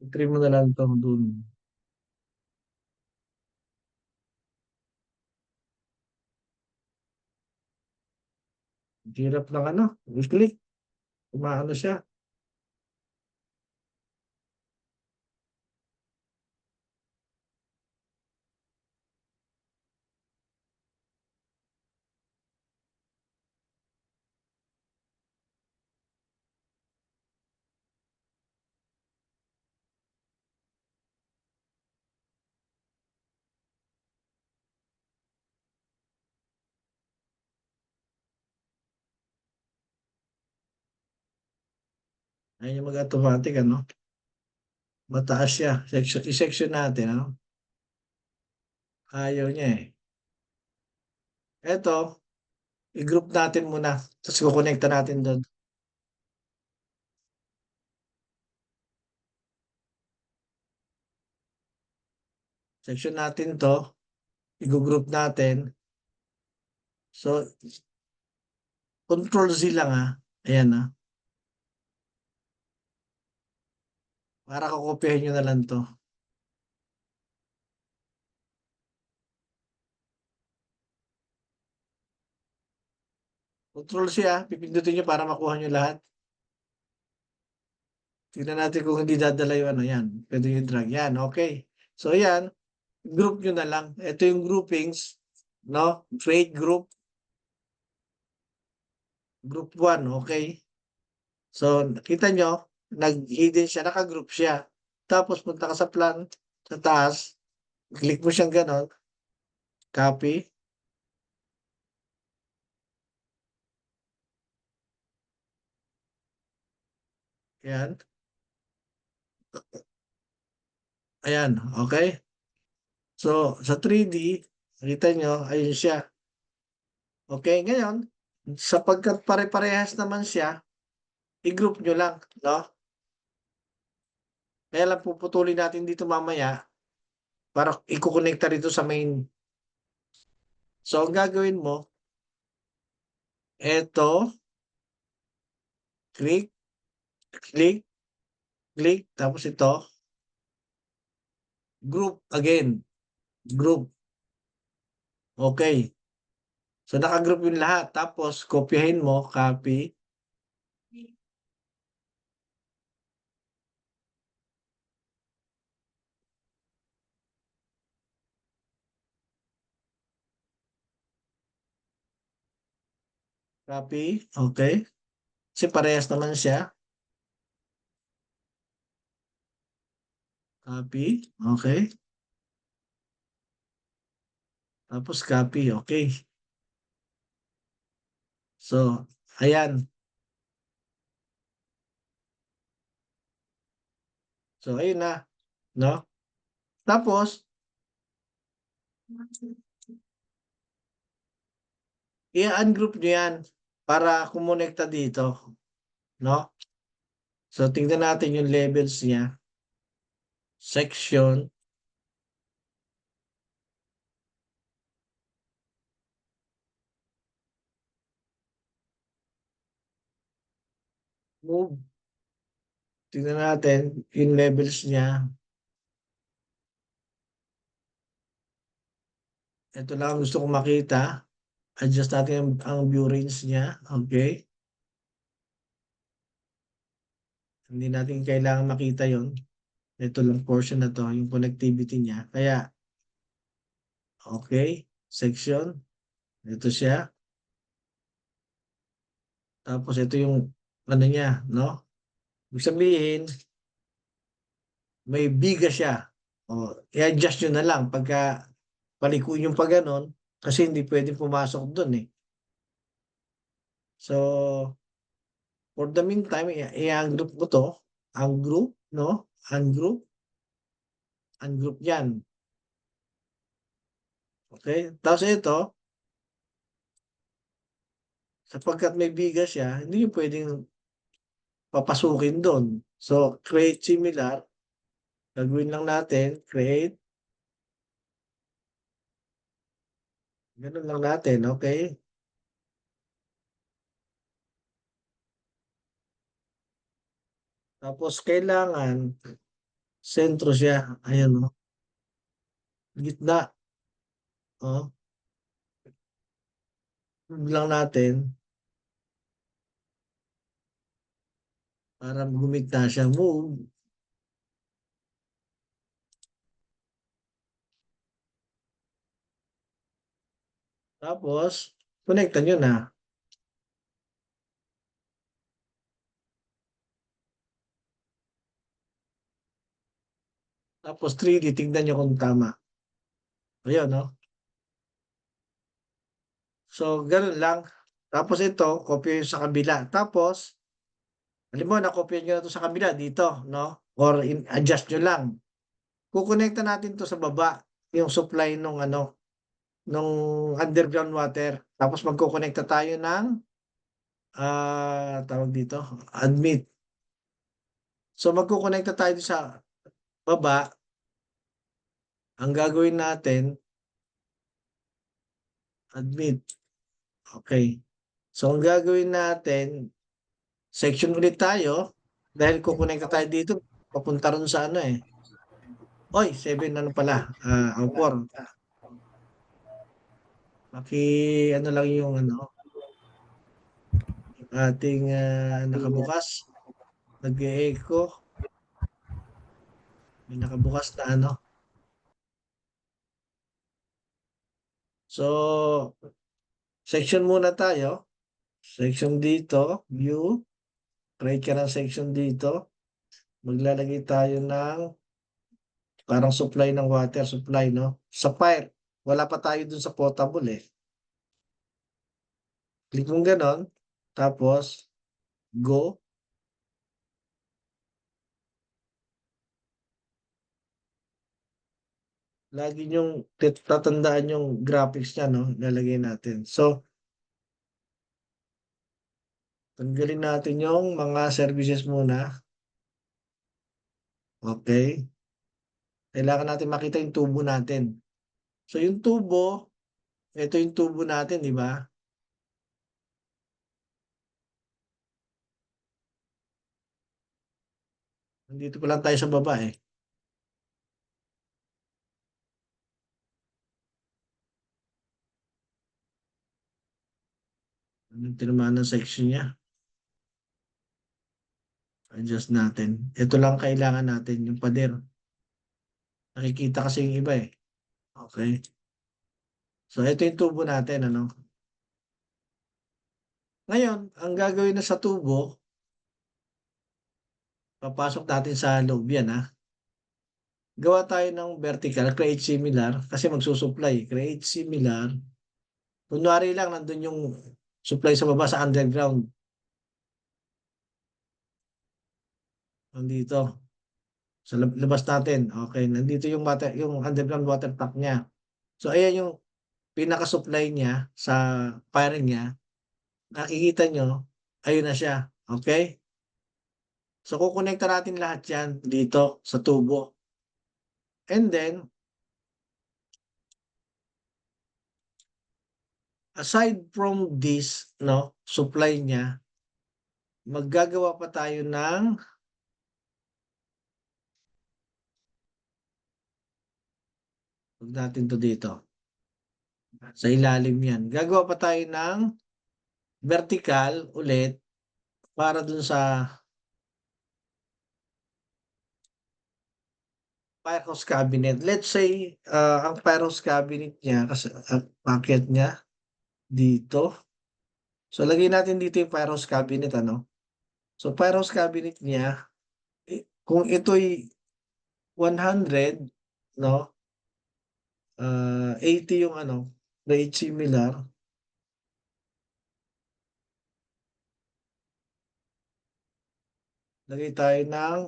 I-trim mo na lang ito doon. Hirap ng ano, click. Umaano siya. Ayun yung mag-automatic, ano? Mataas siya. I-section natin, ano? Ayaw niya eh. Eto, i-group natin muna. Tapos kukonekta natin doon. Section natin 'to, i-go-group natin. So, Control Z lang, ayan, para kokopyahin niyo na lang 'to. Control C, pipindutin niyo para makuha niyo lahat. Tignan natin kung hindi dadala yung ano, yan. Pwede niyo drag, yan, okay. So, ayan, group niyo na lang. Ito yung groupings, no? Create group. Group 1, okay. So, nakita nyo, nag-hidden siya, naka-group siya. Tapos, punta ka sa plan, sa taas, click mo siyang ganon, copy, yan. Ayan, okay. So, sa 3D, nakita nyo, ayun siya. Okay, ngayon, sapagkat pare-parehas naman siya, i-group nyo lang, no? Kaya lang puputulin natin dito mamaya para i-connecta rito sa main. So, ang gagawin mo, eto, click, click, click, tapos ito, group again, group. Okay. So, naka-group yung lahat. Tapos, kopyahin mo, copy, copy, okay. Kasi parehas naman siya. Copy, okay. Tapos, copy, okay. So, ayan. So, ayun na, no? Tapos, i-ungroup nyo yan para kumonekta dito, no? So, tingnan natin yung levels niya. Section, move. Tingnan natin yung levels niya. Ito lang ang gusto kong makita. Adjust natin ang view range niya. Okay. Hindi natin kailangan makita yon. Ito lang portion na to, yung connectivity niya. Kaya, okay. Section. Ito siya. Tapos ito yung ano niya, no? Ibig sabihin, may biga siya. O, i-adjust nyo na lang pagka palikuin yung pa ganon kasi hindi pwedeng pumasok doon eh. So, for the meantime, i-ungroup mo to. Ungroup, no? Ungroup. Ungroup yan. Okay? Tapos ito, sapagkat may biga siya, hindi yung pwedeng papasukin doon. So, create similar. Gagawin lang natin, create. Ganun lang natin, okay? Tapos, kailangan, sentro siya. Ayan, no? Gitna. Oh, move lang natin para gumigta siya. Move. Tapos, connectan nyo na. Tapos 3D, tignan nyo kung tama. Ayun, no? So, ganun lang. Tapos ito, copy yung sa kabila. Tapos, alam mo, na-copy nyo na ito sa kabila dito, no? Or adjust nyo lang. Kukonekta natin to sa baba, yung supply nung ano, nung underground water. Tapos magkukonekta tayo ng, tawag dito, admit. So, magkukonekta tayo sa baba. ang gagawin natin, admit. Okay. So, ang gagawin natin, section ulit tayo dahil kukonekta tayo dito papunta ron sa ano eh. Oy, 7 ano pala, 4. Ano lang yung ano, yung ating nakabukas, nag-e-echo, may nakabukas na ano. So, section muna tayo. Section dito, view, create ka ng section dito. Maglalagay tayo ng parang supply ng water supply, no? Sa fire, wala pa tayo dun sa potable eh. Click mo ganon, tapos go. Lagi niyong tatandaan yung graphics niya, no? Lalagay natin. So, tanggalin natin yung mga services muna. Okay. Kailangan natin makita yung tubo natin. So, yung tubo, ito yung tubo natin, di ba? Nandito pa lang tayo sa baba eh. Anong tinamaan ng section niya? Adjust natin. Ito lang kailangan natin, yung pader. Nakikita kasi yung iba eh. Okay. So, ito yung tubo natin, ano? Ngayon, ang gagawin na sa tubo, papasok natin sa loob yan, ha? Gawa tayo ng vertical, create similar, kasi magsusupply. Create similar. Kunwari lang, nandun yung supply sa baba sa underground. Nandito. Sa labas natin. Okay. Nandito yung water, yung underground water tank niya. So, ayan yung pinaka-supply niya sa fire niya. Nakikita nyo, ayun na siya. Okay? So, kukonekta natin lahat yan dito sa tubo. And then, aside from this, no, supply niya, maggagawa pa tayo ng, huwag natin to dito, sa ilalim yan. Gagawa pa tayo ng vertical ulit para dun sa firehouse cabinet. Let's say, ang firehouse cabinet niya, kasi ang packet niya dito. So, lagay natin dito yung firehouse cabinet, ano? So, firehouse cabinet niya, kung ito'y 100, no? 80 yung ano, rate similar. Lagay tayo ng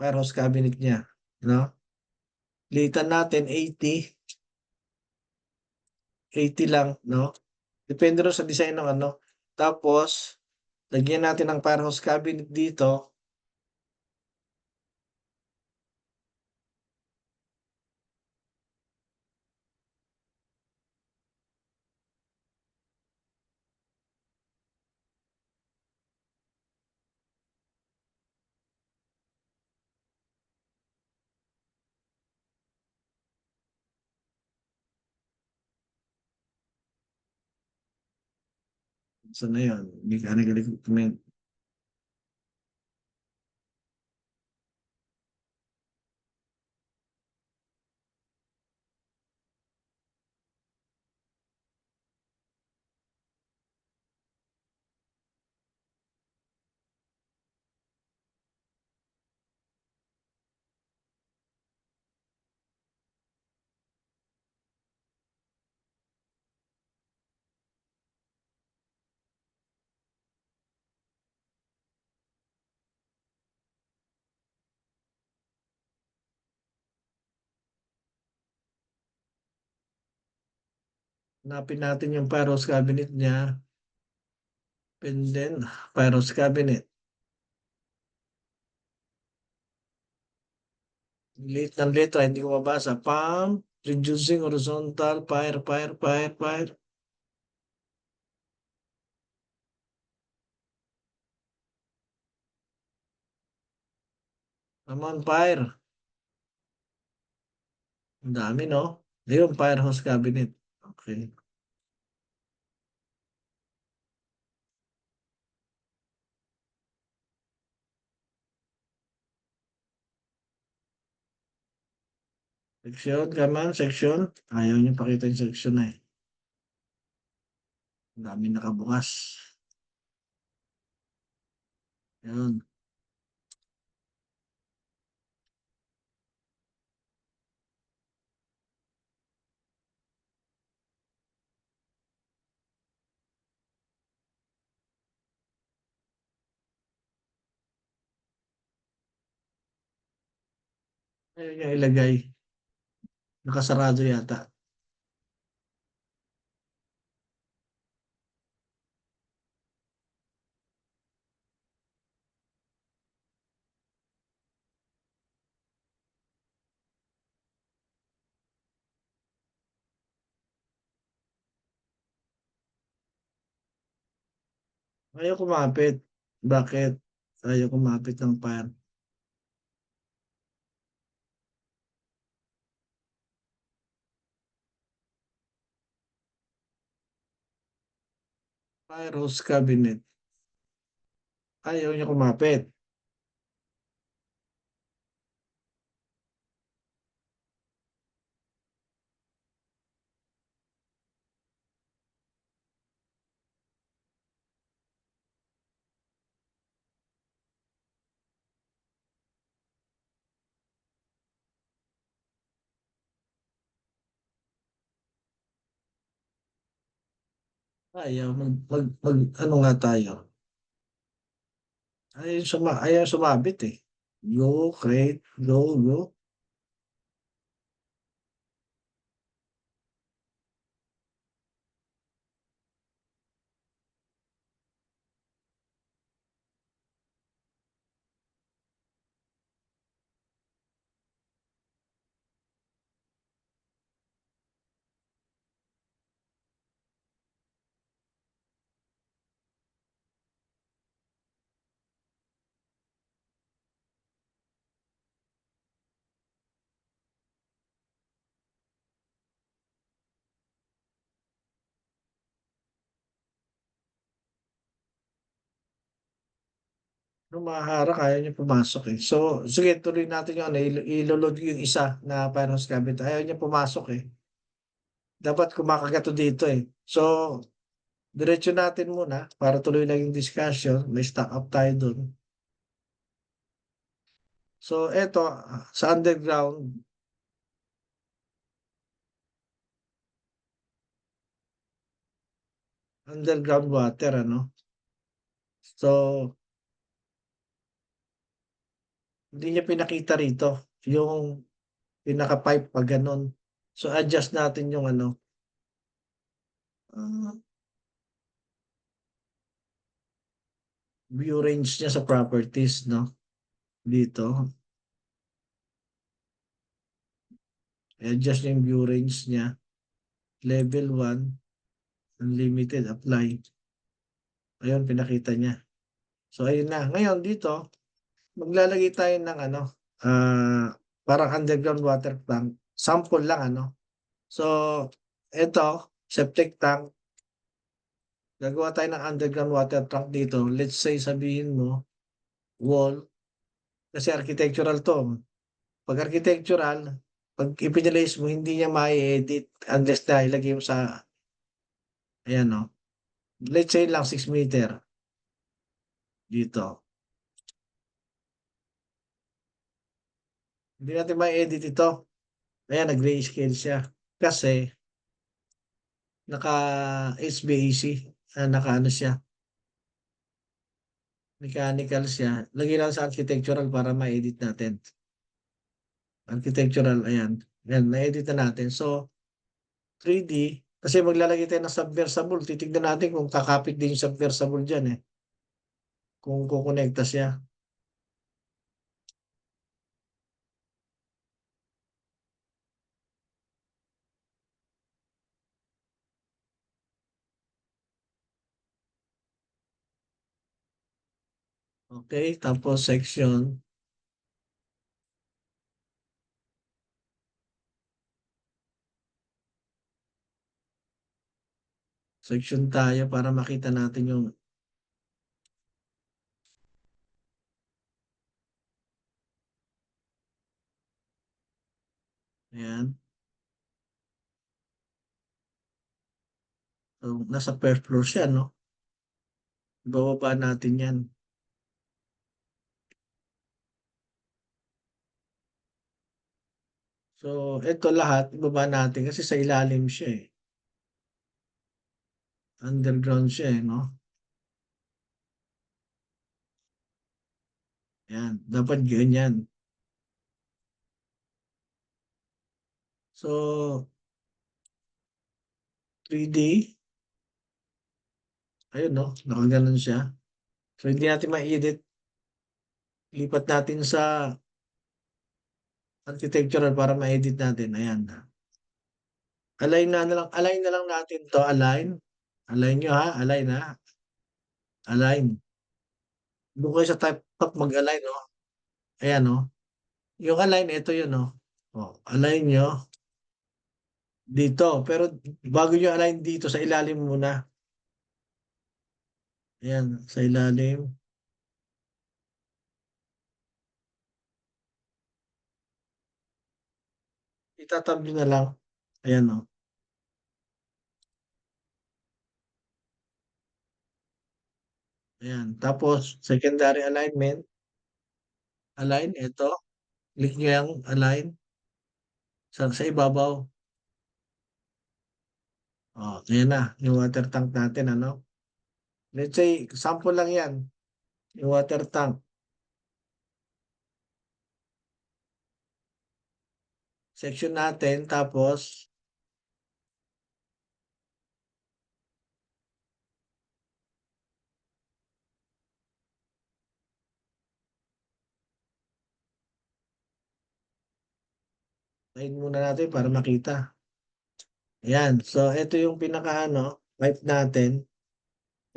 warehouse cabinet niya, no? Litan natin 80, 80 lang, no? Depende rin sa design ng ano. Tapos, lagyan natin ng warehouse cabinet dito. Saan na yun? Mechanical equipment. Hanapin natin yung warehouse cabinet niya. And then, warehouse cabinet. Liit ng letra, hindi ko mabasa. Pump, reducing horizontal, fire. I'm on fire. Ang dami, no? Ayun, firehouse cabinet. Okay. Section, come on, section. Ayaw niyo pakita yung section na eh. Ang dami nakabukas. Yun. Ayaw niya ilagay. Nakasarado yata. Ayaw kumapit. Bakit? Ayaw kumapit ng fire. Firehouse cabinet. Ayaw niya kumapit. Ayaw. Ano nga tayo? Ayaw sumabit eh. Go, create, go. Nung mahaharang, ayaw niya pumasok eh. So, sige, tuloy natin yung ano, iloload yung isa na firehouse cabinet. Ayaw niya pumasok eh. Dapat kumakagato dito eh. So, diretso natin muna para tuloy lang yung discussion. May stock up tayo dun. So, eto, sa underground water, ano? So, hindi niya pinakita rito yung pinaka-pipe pa ganun. So, adjust natin yung ano, ah, view range niya sa properties, no? Dito, adjust niya yung view range niya. Level 1, unlimited, apply. Ayun, pinakita niya. So, ayun na. Ngayon, dito, maglalagay tayo ng ano, parang underground water tank. Sample lang, ano. So, ito, septic tank. Gagawa tayo ng underground water tank dito. Let's say, sabihin mo, wall. Kasi architectural to. Pag architectural, pag ipinalis mo, hindi niya ma-edit unless na ilagay mo sa, ayan o. Let's say lang 6 meter dito. Hindi natin ma-edit ito. Ayan, nag-grayscale siya. Kasi, naka HVAC, naka ano siya, mechanical siya. Lagyan lang sa architectural para ma-edit natin. Architectural, ayan. Ayan, na-edit na natin. So, 3D, kasi maglalagay tayo ng submersible. Titignan natin kung kakapit din yung submersible dyan eh. Kung kukonekta siya. Okay, tapos section. Section tayo para makita natin yung ayan. So, nasa first floor siya, no? Ibababa natin yan. So, ito lahat, ibaba natin kasi sa ilalim siya eh. Underground siya eh, no? Yan, dapat ganyan. So, 3D, ayun no, nakaganon siya. So, hindi natin ma-edit. Lipat natin sa architectural para ma-edit natin. Ayan. Align na lang natin to, align. Align nyo ha, align ha. Align. Doon kayo sa type top mag-align, no? Ayan, no? Yung align, ito yun, no? Oh, align nyo dito. Pero bago nyo align dito, sa ilalim muna. Ayan, sa ilalim. Itatab nyo na lang. Ayan, no? Ayan. Tapos, secondary alignment. Align, ito. Click nyo yung align sa ibabaw. Oh, ayan na. Yung water tank natin, ano? Let's say, sample lang yan. Yung water tank. Section natin. Tapos, line muna natin para makita. Ayan. So, ito yung pinaka-ano, pipe natin.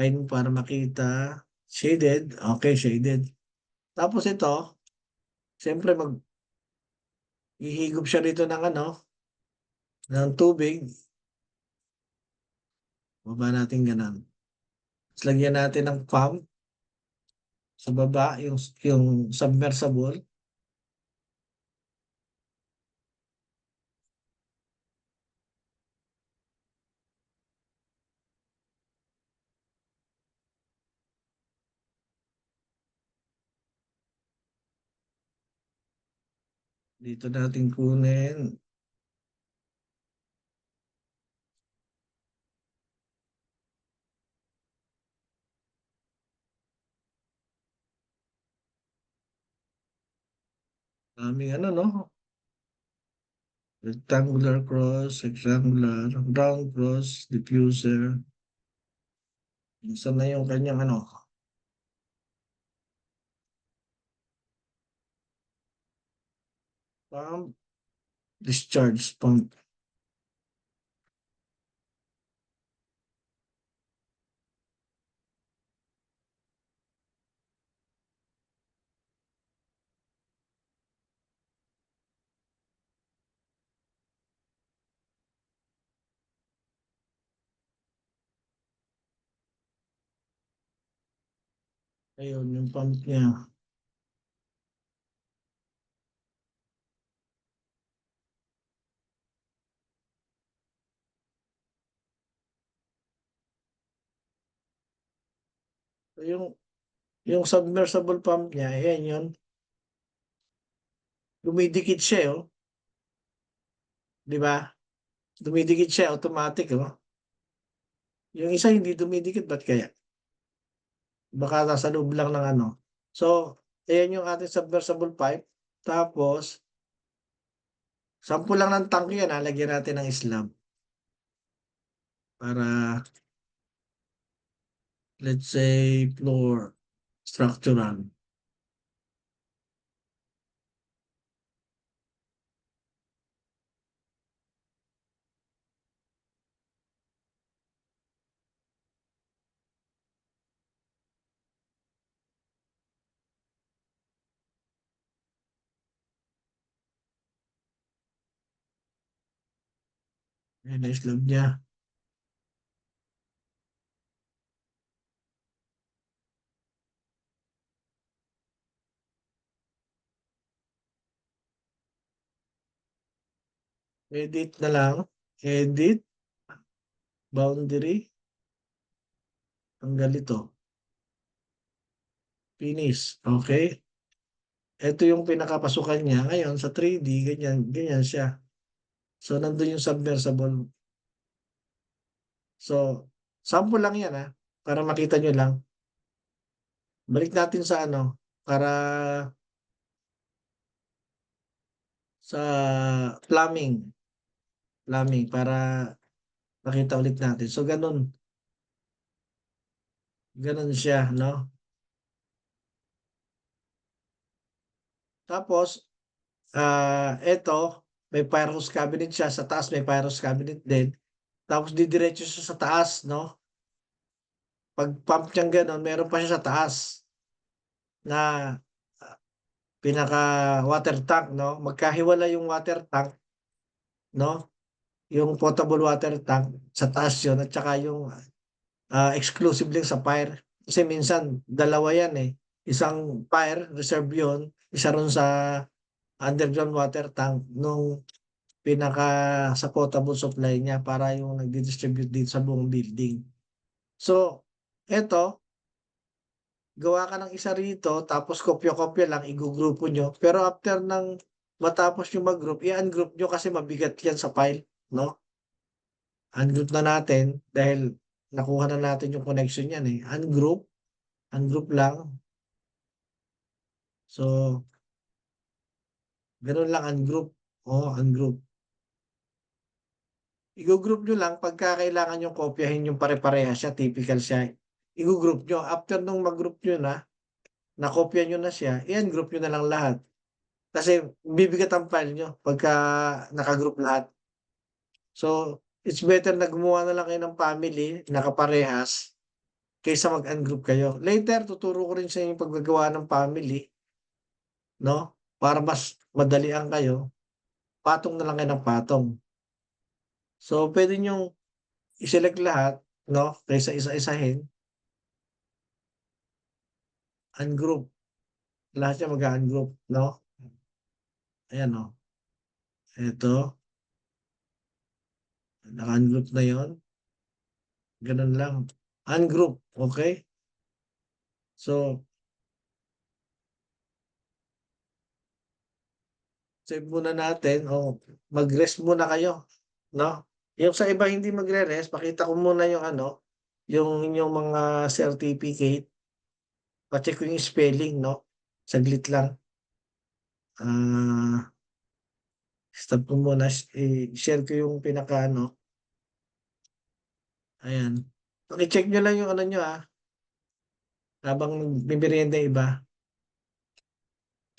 Line para makita. Shaded. Okay, shaded. Tapos ito, siyempre ihigop siya rito ng ano, ng tubig. Baba natin ganun. Tapos lagyan natin ng pump sa baba, yung submersible. Dito natin kunin. Aming ano, no? Rectangular cross, rectangular, round cross, diffuser. Isa na yung kanyang ano, pump, discharge pump. Ayun, yung pump niya. So, yung submersible pump niya, ayan yun. Dumidikit siya, oh. Di ba? Dumidikit siya, automatic, oh. Yung isa hindi dumidikit, ba't kaya? Baka nasa loob lang ng ano. So, ayan yung ating submersible pipe. Tapos, sampu lang ng tank yan, ha? Lagyan natin ng slab para, let's say, floor structural. Ayan, na-slog niya. Edit na lang. Edit. Boundary. Ang galito. Finish. Okay. Ito yung pinakapasukan niya. Ngayon, sa 3D, ganyan, ganyan siya. So, nandun yung submersible. So, sample lang yan, ha? Para makita nyo lang. Balik natin sa ano, para sa plumbing. Plumbing, para makita ulit natin. So, ganun. Ganun siya, no? Tapos, eto, may Pyros cabinet siya. Sa taas may Pyros cabinet din. Tapos didiretso siya sa taas, no? Pag pump niyang gano'n, meron pa siya sa taas na pinaka water tank, no? Magkahiwala yung water tank, no? Yung potable water tank sa taas yun at saka yung exclusive lang sa fire. Kasi minsan dalawa yan eh. Isang fire reserve yun, isa ron sa underground water tank nung pinaka sa potable supply niya para yung nagdi-distribute dito sa buong building. So, eto, gawa ka ng isa rito, tapos kopya-kopya lang, igugrupo nyo. Pero after ng matapos yung mag-group, i-ungroup nyo kasi mabigat yan sa file, no? Ungroup na natin dahil nakuha na natin yung connection yan eh. Ungroup lang. So, ganun lang ungroup. Ungroup. I-group nyo lang pagka kailangan yung kopyahin yung pare-pareha siya, typical siya. I-group nyo. After nung mag-group nyo na, nakopya nyo na siya, i-ungroup nyo na lang lahat. Kasi bibigat ang file nyo pagka naka-group lahat. So, it's better na gumawa na lang kayo ng family, nakaparehas, kaysa mag-ungroup kayo. Later, tuturo ko rin sa inyo yung paggagawa ng family, no? Para mas madalian kayo, patong na lang kayo ng patong. So, pwede nyo i-select lahat, no? Kaysa isa-isahin, ungroup. Lahat siya mag-ungroup, no? Ayan, no? Ito, naka-ungroup na yon. Ganun lang. Ungroup, okay? So, save muna natin o mag-rest muna kayo, no? Yung sa iba hindi magre-rest, pakita ko muna yung ano, yung inyong mga certificate, pa-check ko yung spelling, no? Saglit lang. Stop ko muna, share ko yung pinaka ano. Ayan. Paki-check nyo lang yung ano nyo habang bibirienda iba.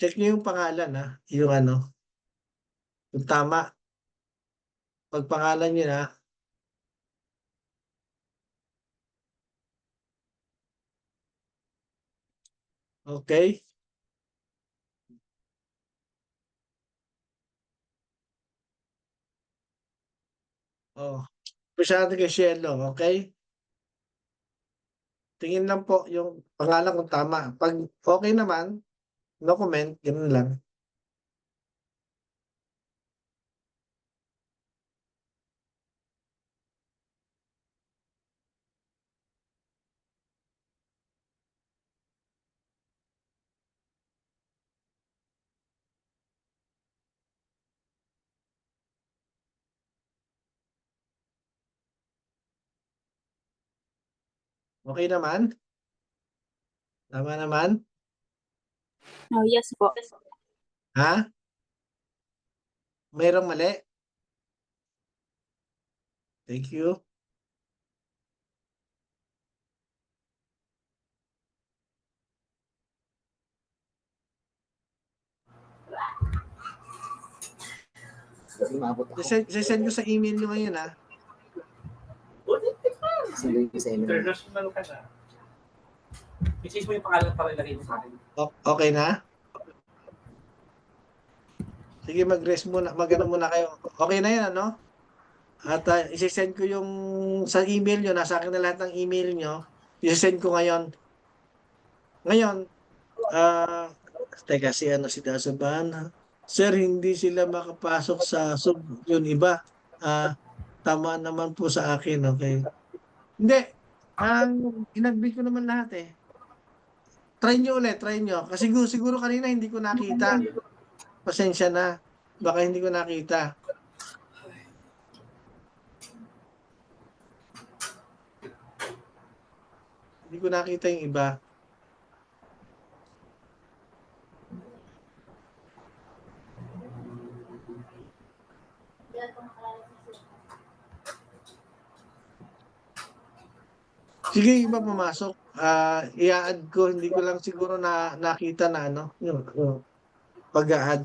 Check nyo yung pangalan yung ano, yung tama. Pag pangalan nyo na, okay? Oh, masyado kay Shelo, okay? Tingin lang po yung pangalan kung tama. Pag okay naman, no comment, ganun lang. Okay naman? Tama naman? Oh, yes po. Ha? Mayroong mali? Thank you. Send ko sa email nyo ngayon International ka na. I-change mo yung pangalan para ilagay mo sa akin. Okay na? Sige, mag-rest muna. Mag-ano muna kayo. Okay na yan, ano? At isi-send ko yung sa email nyo, nasa akin na lahat ng email nyo. Isi-send ko ngayon. Ngayon, teka si si Dasaban. Sir, hindi sila makapasok sa yun iba. Tama naman po sa akin, okay. Hindi, inadmit ko naman lahat eh. Try nyo ulit, try nyo. Kasi siguro kanina hindi ko nakita. Pasensya na. Baka hindi ko nakita. Hindi ko nakita yung iba. Sige, iba pumasok. I-add ko. Hindi ko lang siguro nakita na yung pag-add.